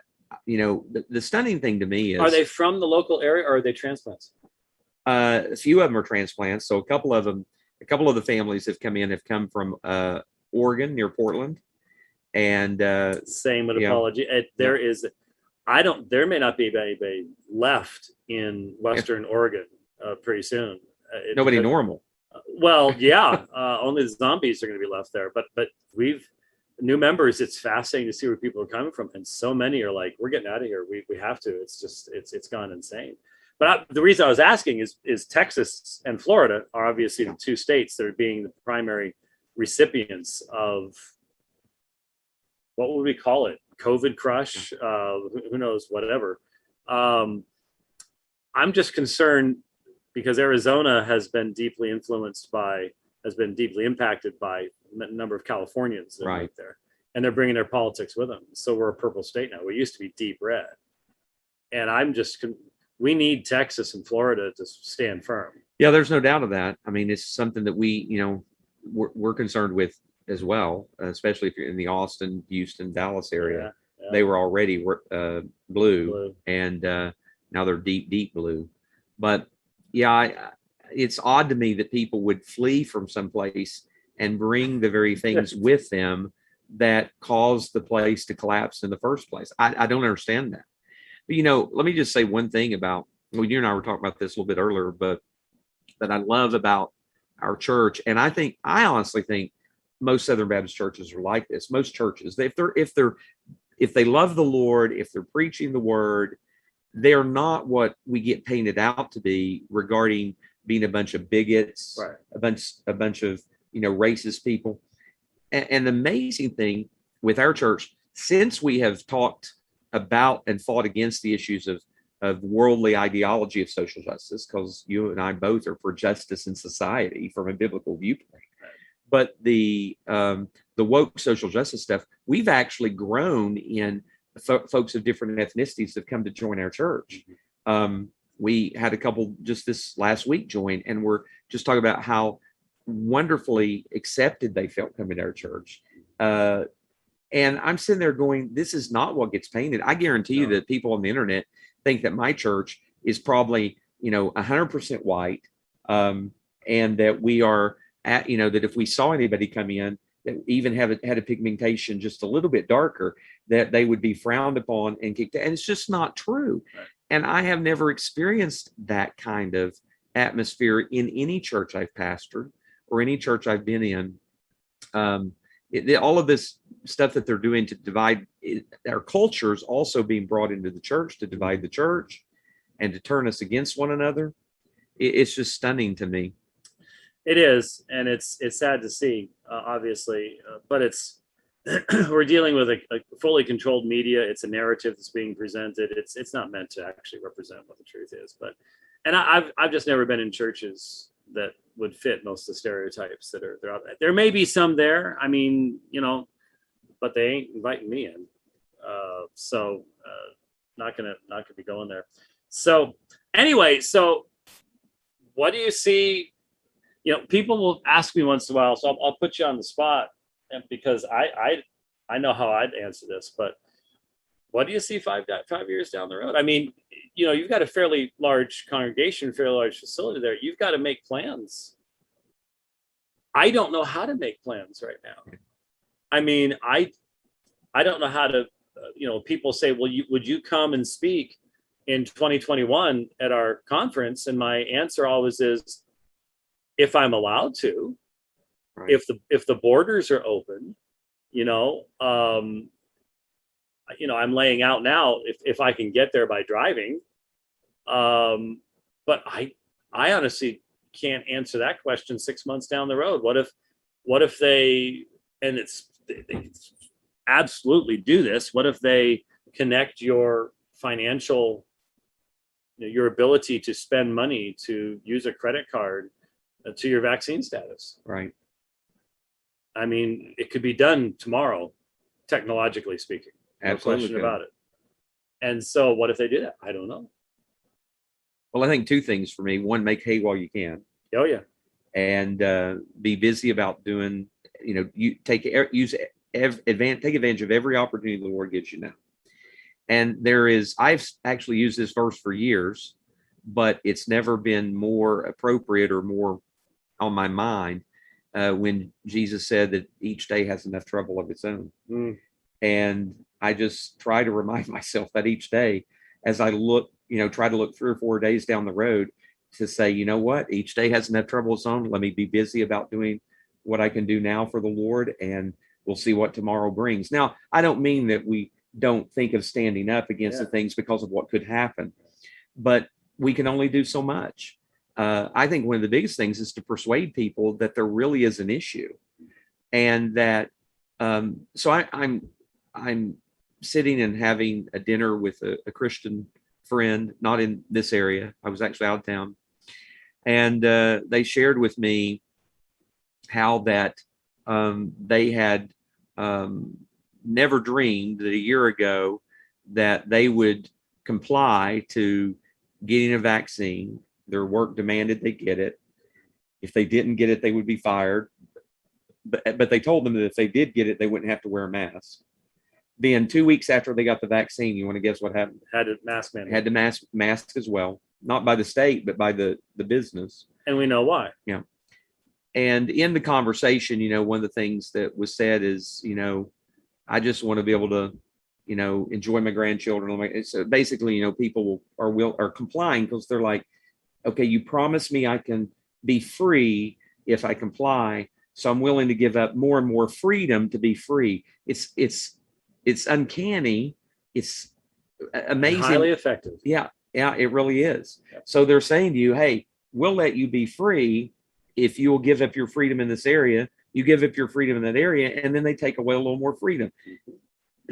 stunning thing to me is, are they from the local area or are they transplants? a few of them are transplants. So a couple of the families have come from Oregon near Portland, and Same with yeah. apology. There may not be anybody left in Western Oregon pretty soon. Nobody normal. Well, yeah, only the zombies are going to be left there. But we've new members. It's fascinating to see where people are coming from, and so many are like, "We're getting out of here. We have to." It's just it's gone insane. But the reason I was asking is Texas and Florida are obviously the two states that are being the primary recipients of, what would we call it? COVID crush, who knows, whatever. I'm just concerned because Arizona has been deeply impacted by a number of Californians that live there, and they're bringing their politics with them. So we're a purple state now. We used to be deep red, and we need Texas and Florida to stand firm. Yeah, there's no doubt of that. I mean, it's something that we're concerned with as well, especially if you're in the Austin, Houston, Dallas area. Yeah. They were already blue, and now they're deep blue. But yeah, it's odd to me that people would flee from someplace and bring the very things with them that caused the place to collapse in the first place. I don't understand that. But let me just say one thing about, you and I were talking about this a little bit earlier, but that I love about our church, and I honestly think most Southern Baptist churches are like this. Most churches, if they love the Lord, if they're preaching the word, they're not what we get painted out to be regarding being a bunch of bigots, right, a bunch of racist people. And the amazing thing with our church, since we have talked about and fought against the issues of worldly ideology of social justice, because you and I both are for justice in society from a biblical viewpoint. But the woke social justice stuff, we've actually grown in folks of different ethnicities have come to join our church. We had a couple just this last week join, and we're just talking about how wonderfully accepted they felt coming to our church. And I'm sitting there going, this is not what gets painted. I guarantee you that people on the internet think that my church is probably 100% white, and that we are that if we saw anybody come in that even had a pigmentation just a little bit darker, that they would be frowned upon and kicked out. And it's just not true. Right. And I have never experienced that kind of atmosphere in any church I've pastored or any church I've been in. All of this stuff that they're doing to divide our culture is also being brought into the church to divide the church and to turn us against one another. It's just stunning to me. It is, and it's sad to see, obviously, but it's we're dealing with a fully controlled media. It's a narrative that's being presented. It's not meant to actually represent what the truth is. And I've just never been in churches that would fit most of the stereotypes that are out there. There may be some there. I mean, but they ain't inviting me in. So not gonna be going there. So anyway, what do you see? People will ask me once in a while, so I'll put you on the spot, because I know how I'd answer this, but what do you see 5 years down the road? I mean, you've got a fairly large congregation, fairly large facility there. You've got to make plans. I don't know how to make plans right now. I mean, I don't know how to, people say, well, would you come and speak in 2021 at our conference? And my answer always is, if I'm allowed to, right. If the borders are open, I'm laying out now if I can get there by driving. But I honestly can't answer that question 6 months down the road. What if they absolutely do this? What if they connect your financial, your ability to spend money, to use a credit card, to your vaccine status? Right. I mean, it could be done tomorrow, technologically speaking. No Absolutely question could. about it. And so what if they do that? I don't know. Well, I think two things for me. One, make hay while you can, Oh, yeah. and be busy about doing, you take advantage of every opportunity the Lord gives you now. And I've actually used this verse for years, but it's never been more appropriate or more on my mind when Jesus said that each day has enough trouble of its own. And I just try to remind myself that each day as I look, try to look 3 or 4 days down the road to say, you know what, each day has enough trouble of its own. Let me be busy about doing what I can do now for the Lord, and we'll see what tomorrow brings. Now, I don't mean that we don't think of standing up against the things because of what could happen, but we can only do so much. I think one of the biggest things is to persuade people that there really is an issue, and that so I'm sitting and having a dinner with a Christian friend, not in this area. I was actually out of town, and they shared with me how that they had never dreamed that a year ago that they would comply to getting a vaccine. Their work demanded they get it. If they didn't get it, they would be fired. But they told them that if they did get it, they wouldn't have to wear a mask. Then 2 weeks after they got the vaccine, you want to guess what happened? Had a mask mandate. Had to mask as well, not by the state, but by the business. And we know why. Yeah. And in the conversation, one of the things that was said is, I just want to be able to, enjoy my grandchildren. So basically, people are complying because they're like, okay, you promised me I can be free if I comply. So I'm willing to give up more and more freedom to be free. It's uncanny. It's amazing. Highly effective. Yeah, it really is. Yep. So they're saying to you, hey, we'll let you be free if you will give up your freedom in this area. You give up your freedom in that area, and then they take away a little more freedom.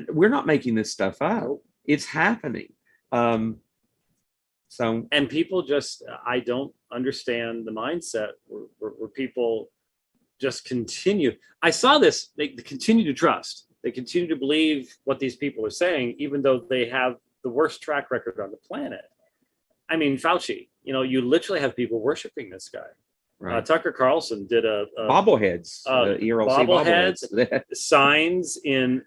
We're not making this stuff up. It's happening. And people just, I don't understand the mindset where people just continue. I saw this, they continue to trust. They continue to believe what these people are saying, even though they have the worst track record on the planet. I mean, Fauci, you literally have people worshiping this guy. Right. Tucker Carlson did a bobbleheads, bobbleheads, signs in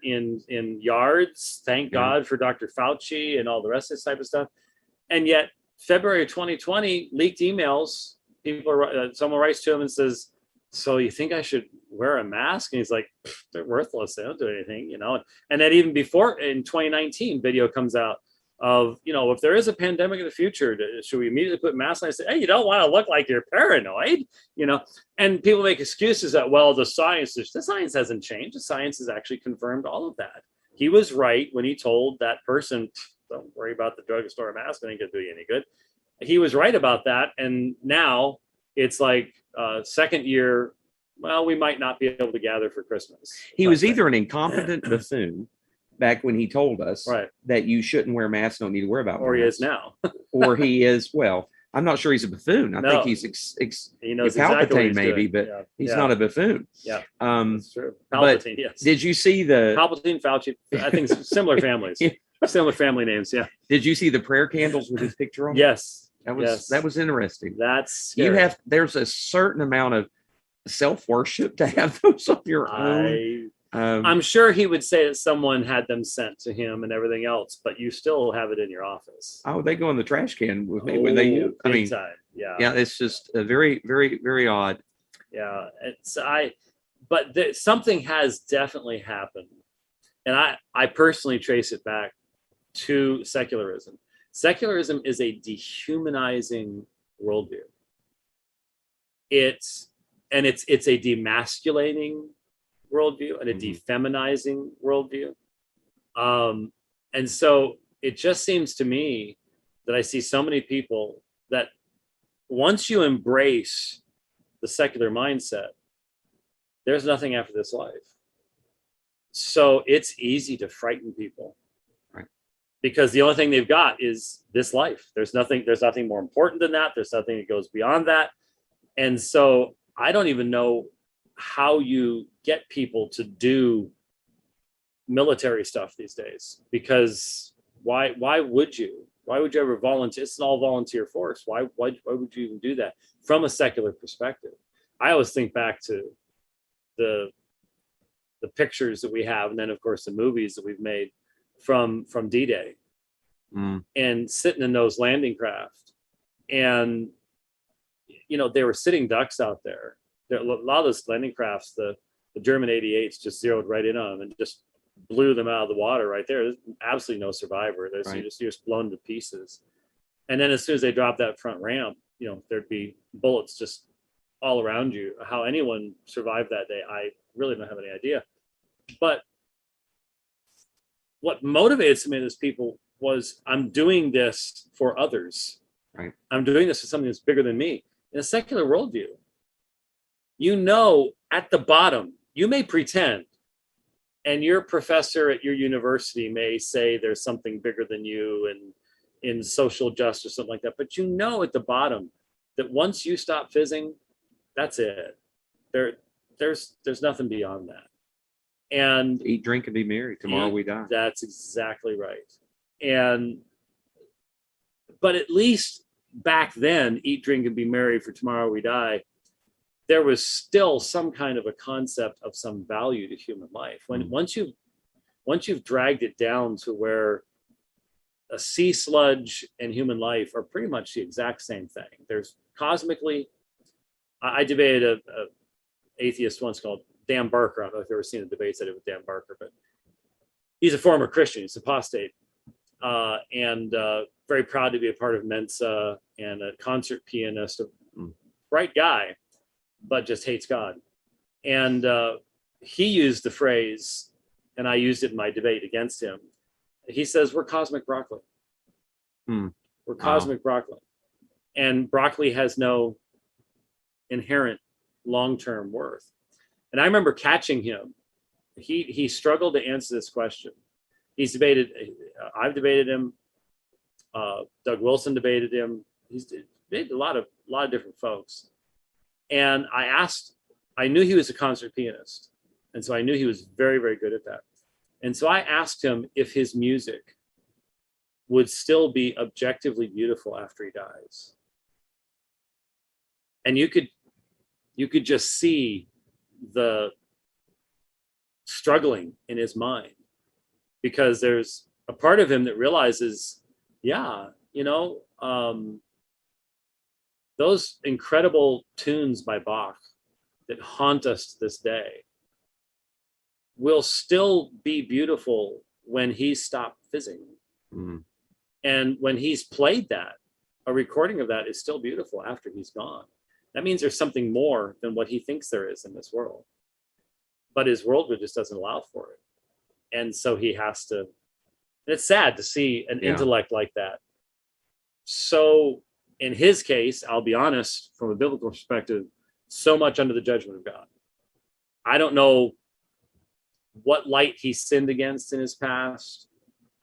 yards. Thank God for Dr. Fauci and all the rest of this type of stuff. And yet, February 2020, leaked emails. Someone writes to him and says, "So you think I should wear a mask?" And he's like, "They're worthless. They don't do anything, And then even before, in 2019, video comes out of, if there is a pandemic in the future, should we immediately put masks on? I say, hey, you don't want to look like you're paranoid, and people make excuses that, well, the science hasn't changed. The science has actually confirmed all of that. He was right when he told that person, don't worry about the drugstore mask. I ain't gonna do you any good. He was right about that. And now it's like second year, well, we might not be able to gather for Christmas. He was either an incompetent buffoon back when he told us that you shouldn't wear masks, don't need to worry about or masks. He is now. Or he is, well, I'm not sure he's a buffoon. I think he's he knows Palpatine exactly maybe, but he's not a buffoon. Yeah, that's true. Palpatine, yes. Did you see the Palpatine, Fauci? I think similar families, similar family names. Yeah. Did you see the prayer candles with his picture on? Yes. That was interesting. That's scary. There's a certain amount of self-worship to have those on your own. I'm sure he would say that someone had them sent to him and everything else, but you still have it in your office. Oh, they go in the trash can with me when they use. I mean, time. Yeah. It's just a very, very, very odd. Yeah, but something has definitely happened, and I personally trace it back to secularism. Secularism is a dehumanizing worldview. It's a demasculating worldview and a defeminizing worldview. And so it just seems to me that I see so many people that once you embrace the secular mindset, there's nothing after this life. So it's easy to frighten people. Right. Because the only thing they've got is this life. There's nothing more important than that. There's nothing that goes beyond that. And so I don't even know how you get people to do military stuff these days, because why would you ever volunteer? It's an all volunteer force. Why would you even do that from a secular perspective? I always think back to the pictures that we have, and then of course the movies that we've made from D-Day, and sitting in those landing craft, and they were sitting ducks out there. A lot of those landing crafts, the German 88s just zeroed right in on them and just blew them out of the water right there. There's absolutely no survivor. You're just blown to pieces. And then as soon as they dropped that front ramp, there'd be bullets just all around you. How anyone survived that day, I really don't have any idea. But what motivated so many of those people was, I'm doing this for others. Right. I'm doing this for something that's bigger than me. In a secular worldview, at the bottom, you may pretend, and your professor at your university may say there's something bigger than you and in social justice, something like that. But at the bottom that once you stop fizzing, that's it. There's nothing beyond that. And eat, drink, and be merry. Tomorrow we die. That's exactly right. But at least back then, eat, drink, and be merry, for tomorrow we die, there was still some kind of a concept of some value to human life. Once you've dragged it down to where a sea sludge and human life are pretty much the exact same thing. There's cosmically, I debated a atheist once called Dan Barker. I don't know if you've ever seen the debates I did with Dan Barker, but he's a former Christian. He's apostate, and very proud to be a part of Mensa, and a concert pianist, a bright guy, but just hates God. And he used the phrase, and I used it in my debate against him. He says, we're cosmic broccoli. We're cosmic broccoli. And broccoli has no inherent long-term worth. And I remember catching him. He struggled to answer this question. He's debated, I've debated him. Doug Wilson debated him. He's debated a lot of different folks. And I knew he was a concert pianist. And so I knew he was very, very good at that. And so I asked him if his music would still be objectively beautiful after he dies. And you could just see the struggling in his mind, because there's a part of him that realizes, those incredible tunes by Bach that haunt us to this day will still be beautiful when he stopped fizzing. And when he's played that, a recording of that is still beautiful after he's gone. That means there's something more than what he thinks there is in this world. But his worldview just doesn't allow for it. And so he has to, and it's sad to see an intellect like that. So in his case, I'll be honest, from a biblical perspective, so much under the judgment of God. I don't know what light he sinned against in his past.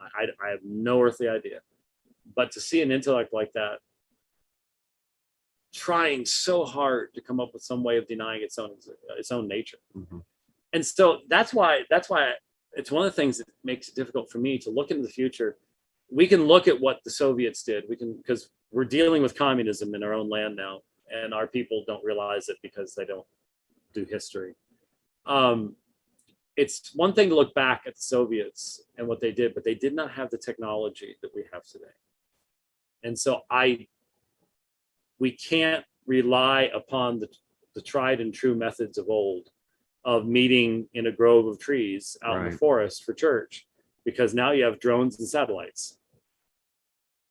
I have no earthly idea. But to see an intellect like that trying so hard to come up with some way of denying its own nature. And so that's why it's one of the things that makes it difficult for me to look into the future. We can look at what the Soviets did. Because we're dealing with communism in our own land now, and our people don't realize it because they don't do history. It's one thing to look back at the Soviets and what they did, but they did not have the technology that we have today. And so we can't rely upon the tried and true methods of old, of meeting in a grove of trees out in the forest for church, because now you have drones and satellites.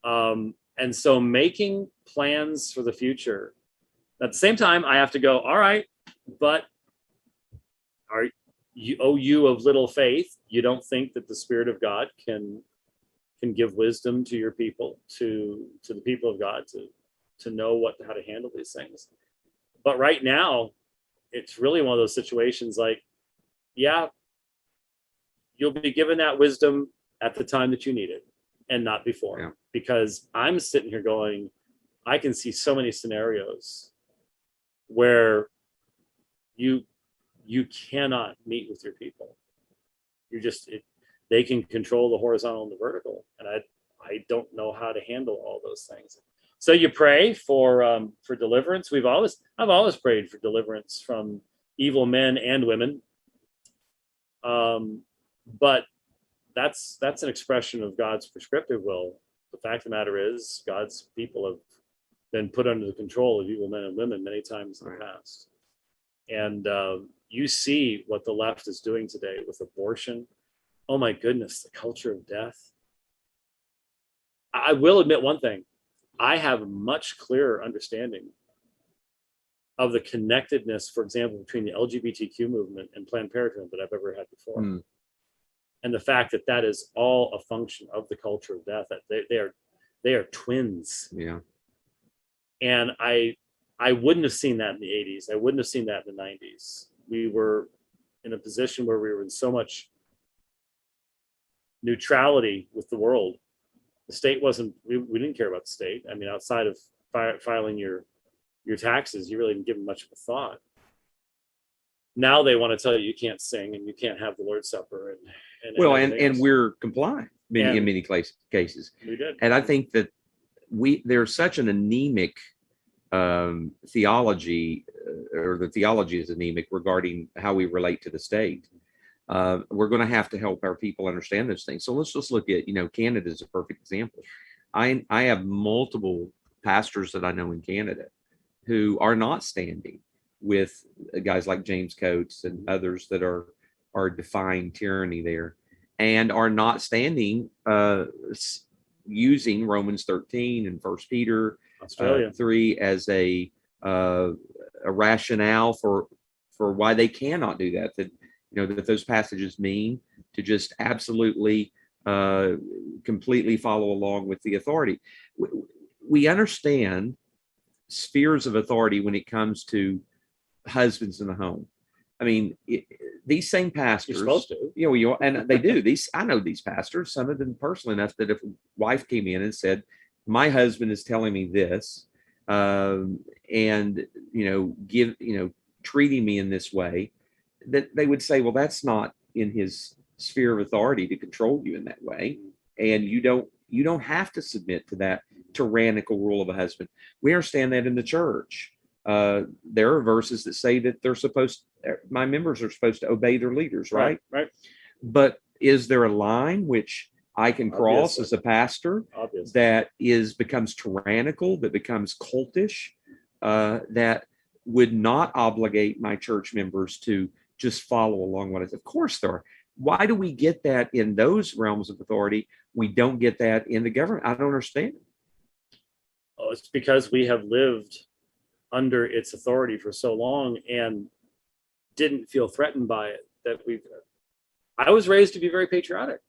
And so making plans for the future, at the same time, I have to go, all right, but you of little faith, you don't think that the Spirit of God can give wisdom to your people, to the people of God, to know how to handle these things. But right now, it's really one of those situations like, you'll be given that wisdom at the time that you need it and not before. Because I'm sitting here going, I can see so many scenarios where you you cannot meet with your people. They can control the horizontal and the vertical, and I don't know how to handle all those things. So you pray for deliverance. I've always prayed for deliverance from evil men and women, but that's an expression of God's prescriptive will. The fact of the matter is, God's people have been put under the control of evil men and women many times in the past. And you see what the left is doing today with abortion. Oh my goodness, the culture of death. I will admit one thing. I have a much clearer understanding of the connectedness, for example, between the LGBTQ movement and Planned Parenthood that I've ever had before. And the fact that that is all a function of the culture of death, that they are twins. Yeah. And I wouldn't have seen that in the 80s. I wouldn't have seen that in the 90s. We were in a position where we were in so much neutrality with the world. The state wasn't, we didn't care about the state. I mean, outside of filing your taxes, you really didn't give them much of a thought. Now they want to tell you you can't sing and you can't have the Lord's Supper. And we're complying in many cases. We did. And I think that there's such an anemic theology, or the theology is anemic regarding how we relate to the state. We're going to have to help our people understand those things. So let's just look at, Canada is a perfect example. I have multiple pastors that I know in Canada who are not standing with guys like James Coates and others that are defying tyranny there, and are not standing using Romans 13 and 1 Peter 3 as a rationale for why they cannot do that. That those passages mean to just absolutely completely follow along with the authority. We understand spheres of authority when it comes to husbands in the home. I mean, these same pastors, you're supposed to, and they do. I know these pastors, some of them personally enough, that if a wife came in and said, "My husband is telling me this, and treating me in this way," that they would say, "Well, that's not in his sphere of authority to control you in that way, and you don't have to submit to that tyrannical rule of a husband." We understand that in the church. There are verses that say that my members are supposed to obey their leaders, right? Right. But is there a line which I can cross as a pastor that becomes tyrannical, that becomes cultish, that would not obligate my church members to just follow along what it is? Of course there are. Why do we get that in those realms of authority? We don't get that in the government. I don't understand. Oh, it's because we have lived under its authority for so long and didn't feel threatened by it. I was raised to be very patriotic,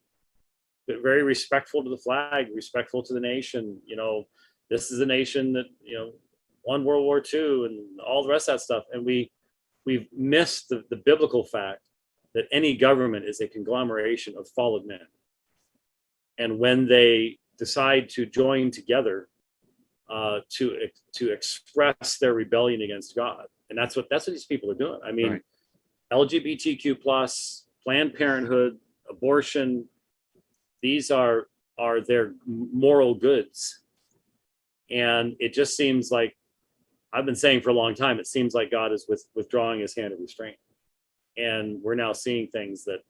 but very respectful to the flag, respectful to the nation. This is a nation that, won World War II and all the rest of that stuff. And we've missed the biblical fact that any government is a conglomeration of fallen men. And when they decide to join together to express their rebellion against God, and that's what these people are doing. I mean, right. LGBTQ plus, Planned Parenthood, abortion, these are their moral goods. And it just seems like, I've been saying for a long time, it seems like God is withdrawing his hand of restraint. And we're now seeing things that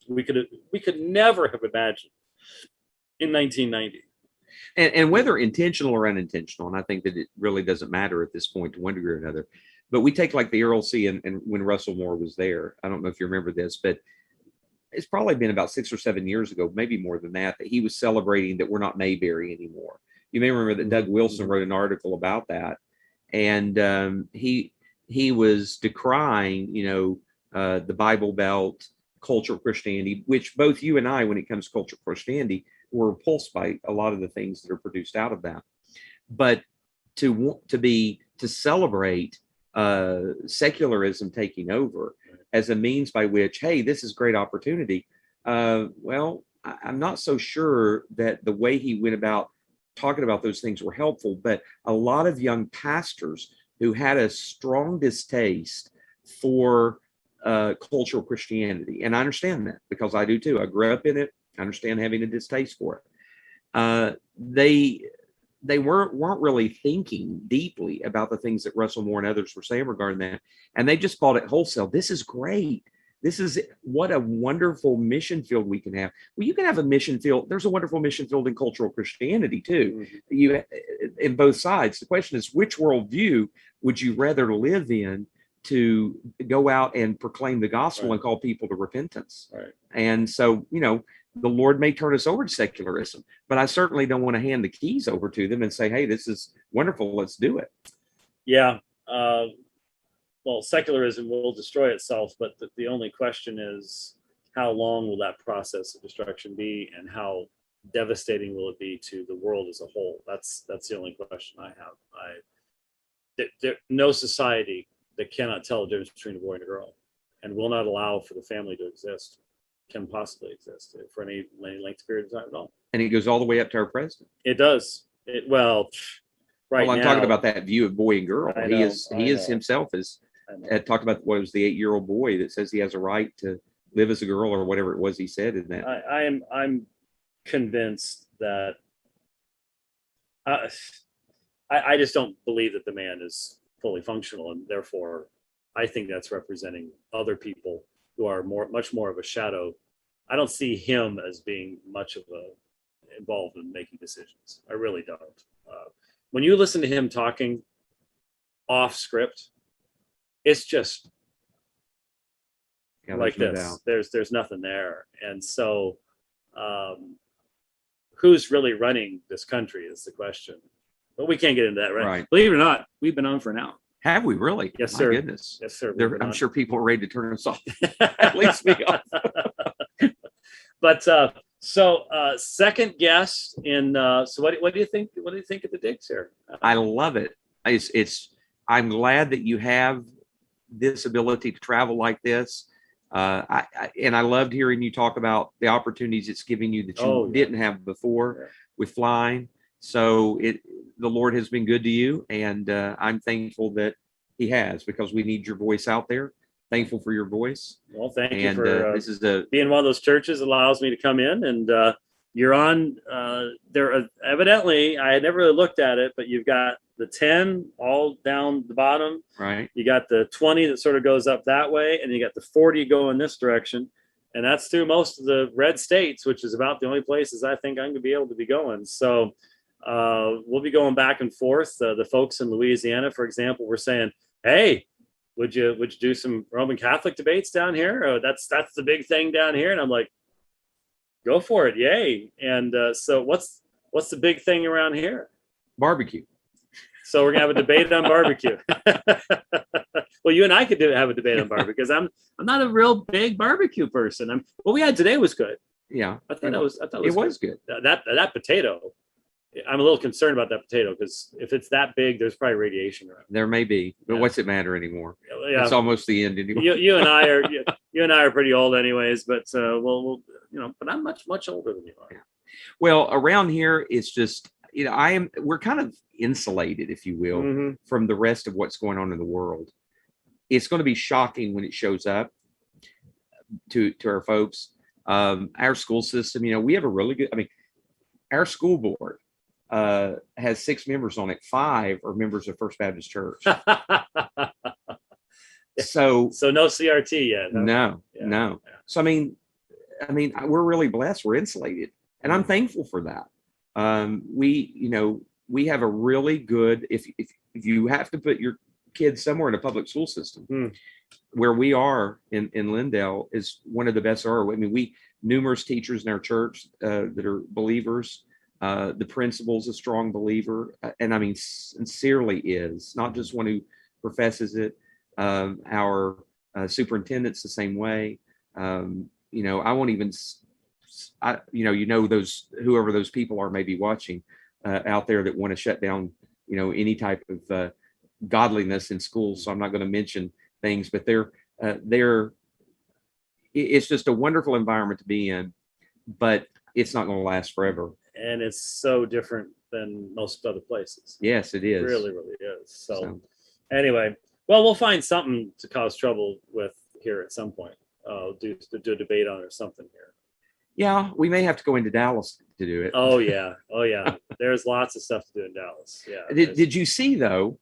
we could never have imagined in 1990. And whether intentional or unintentional, and I think that it really doesn't matter at this point to one degree or another, but we take like the RLC and when Russell Moore was there, I don't know if you remember this, but it's probably been about 6 or 7 years ago, maybe more than that he was celebrating that we're not Mayberry anymore. You may remember that Doug Wilson wrote an article about that. And he was decrying, the Bible Belt, cultural Christianity, which both you and I, when it comes to cultural Christianity, were repulsed by a lot of the things that are produced out of that. But to celebrate secularism taking over as a means by which, hey, this is great opportunity. Well, I'm not so sure that the way he went about talking about those things were helpful, but a lot of young pastors who had a strong distaste for cultural Christianity. And I understand that because I do too. I grew up in it. I understand having a distaste for it. They weren't really thinking deeply about the things that Russell Moore and others were saying regarding that. And they just bought it wholesale. This is great. This is what a wonderful mission field we can have. Well, you can have a mission field. There's a wonderful mission field in cultural Christianity too. You in both sides. The question is, which worldview would you rather live in to go out and proclaim the gospel and call people to repentance? And so, the Lord may turn us over to secularism, but I certainly don't want to hand the keys over to them and say, hey, this is wonderful, let's do it. Yeah. Well, secularism will destroy itself, but the only question is, how long will that process of destruction be, and how devastating will it be to the world as a whole? That's the only question I have. No society that cannot tell the difference between a boy and a girl and will not allow for the family to exist can possibly exist for any length period of time at all. And it goes all the way up to our president. It does. Right well, I'm now, talking about that view of boy and girl. He is himself talked about what was the 8-year-old boy that says he has a right to live as a girl or whatever it was he said in that. I'm convinced that I just don't believe that the man is fully functional, and therefore I think that's representing other people who are much more of a shadow. I don't see him as being much of involved in making decisions. I really don't. When you listen to him talking off script, it's just like this. There's nothing there. And so who's really running this country is the question. But we can't get into that, right? Believe it or not, we've been on for an hour. Have we really? Yes, sir. My goodness. Yes, sir. I'm sure people are ready to turn us off. At least me off. But second guest in. So what do you think? What do you think of the digs here? I love it. I'm glad that you have this ability to travel like this. I loved hearing you talk about the opportunities it's giving you that you didn't have before with flying. So the Lord has been good to you, and I'm thankful that He has, because we need your voice out there. Thankful for your voice. Well, thank you for this is being one of those churches that allows me to come in, and you're on there. Evidently, I had never really looked at it, but you've got the 10 all down the bottom. Right. You got the 20 that sort of goes up that way, and you got the 40 going this direction. And that's through most of the red states, which is about the only places I think I'm going to be able to be going. So we'll be going back and forth. The folks in Louisiana, for example, were saying, hey, would you do some Roman Catholic debates down here? Oh, that's the big thing down here. And I'm like, go for it. Yay. And so what's the big thing around here? Barbecue. So we're gonna have a debate on barbecue. Well, you and I could have a debate on barbecue, because I'm not a real big barbecue person. What we had today was good. Yeah, I thought it was good. That potato, I'm a little concerned about that potato, because if it's that big, there's probably radiation around. There may be, but what's it matter anymore? Yeah. It's almost the end anyway. You and I are pretty old anyways, but we'll but I'm much older than you are. Yeah. Well, around here, it's just we're kind of insulated, if you will, from the rest of what's going on in the world. It's going to be shocking when it shows up to our folks. Our school system, we have a really good. Our school board has 6 members on it. 5 are members of First Baptist Church. So no CRT yet. Huh? No. Yeah. So we're really blessed. We're insulated, and I'm thankful for that. We have a really good. If you have to put your kids somewhere in a public school system, where we are in Lindale is one of the best. We numerous teachers in our church that are believers. The principal's a strong believer, and sincerely is, not just one who professes it. Our superintendent's the same way. I won't even. Whoever those people are may be watching out there that want to shut down, any type of godliness in schools. So I'm not going to mention things, but it's just a wonderful environment to be in, but it's not going to last forever. And it's so different than most other places. Yes, it is. It really, really is. So anyway, well, we'll find something to cause trouble with here at some point. Do a debate on it or something here. Yeah, we may have to go into Dallas to do it. Oh yeah. There's lots of stuff to do in Dallas. Yeah. Did you see though?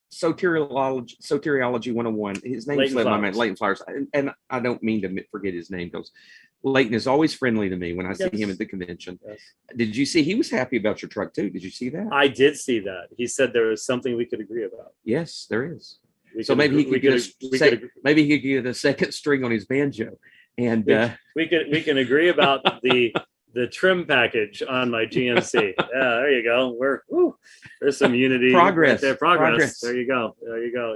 Soteriology 101. His name slipped my mind. Leighton Flowers, and I don't mean to forget his name because Leighton is always friendly to me when I see him at the convention. Yes. Did you see he was happy about your truck too? Did you see that? I did see that. He said there was something we could agree about. Yes, there is. Maybe he could get a second string on his banjo, and we can agree about the trim package on my GMC. Yeah, there you go. There's some unity. Progress. Right there. Progress. There you go.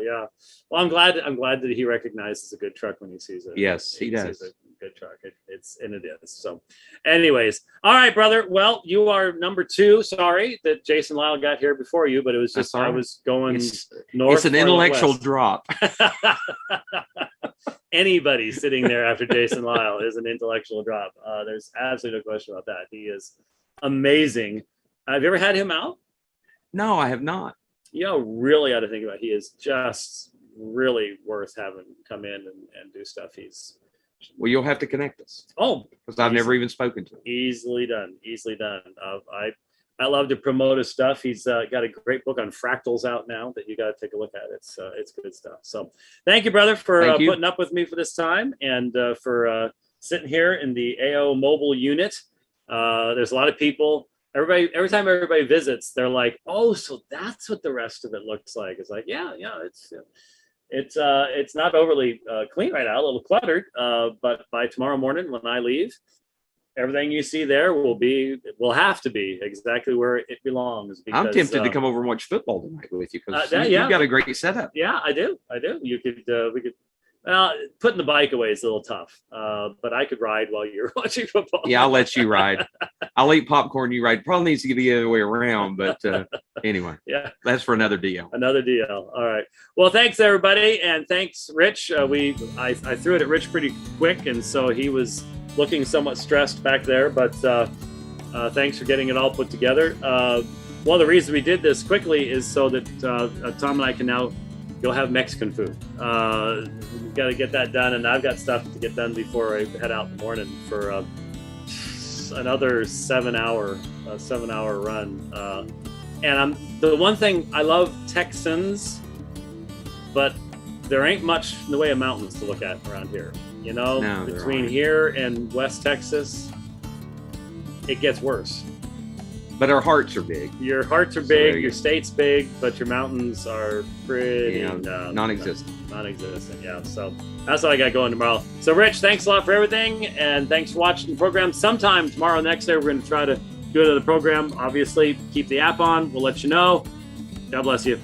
Yeah. Well, I'm glad that he recognizes a good truck when he sees it. Yes, he does. Sees a good truck. It is. So, anyways, all right, brother. Well, you are number 2. Sorry that Jason Lyle got here before you, but it was just I was going north. It's an intellectual drop. Anybody sitting there after Jason Lyle is an intellectual drop. There's absolutely no question about that. He is amazing. Have you ever had him out? No, I have not. Really ought to think about it. He is just really worth having come in and do stuff. Well, you'll have to connect us. Oh, because I've never even spoken to him. Easily done. I love to promote his stuff. He's got a great book on fractals out now that you got to take a look at. It's good stuff. So thank you, brother, for putting up with me for this time and for sitting here in the AO mobile unit. There's a lot of people. Every time everybody visits, they're like, "Oh, so that's what the rest of it looks like." It's like, yeah, it's not overly clean right now, a little cluttered. But by tomorrow morning when I leave, everything you see there will have to be exactly where it belongs. Because, I'm tempted to come over and watch football tonight with you because you've got a great setup. Yeah, I do. You could, we could. Putting the bike away is a little tough, but I could ride while you're watching football. Yeah, I'll let you ride. I'll eat popcorn, you ride. Probably needs to be the other way around, but anyway. Yeah, that's for another deal. All right. Well, thanks everybody, and thanks, Rich. I threw it at Rich pretty quick, and so he was looking somewhat stressed back there. But thanks for getting it all put together. One of the reasons we did this quickly is so that Tom and I can now go have Mexican food. We've got to get that done, and I've got stuff to get done before I head out in the morning for another 7-hour run. And the one thing I love Texans, but there ain't much in the way of mountains to look at around here. Between here and West Texas, it gets worse. But our hearts are big. Your hearts are big, your state's big, but your mountains are pretty non-existent. Yeah. So that's what I got going tomorrow. So Rich, thanks a lot for everything, and thanks for watching the program. Sometime tomorrow, next day, we're going to try to do another program. Obviously, keep the app on. We'll let you know. God bless you.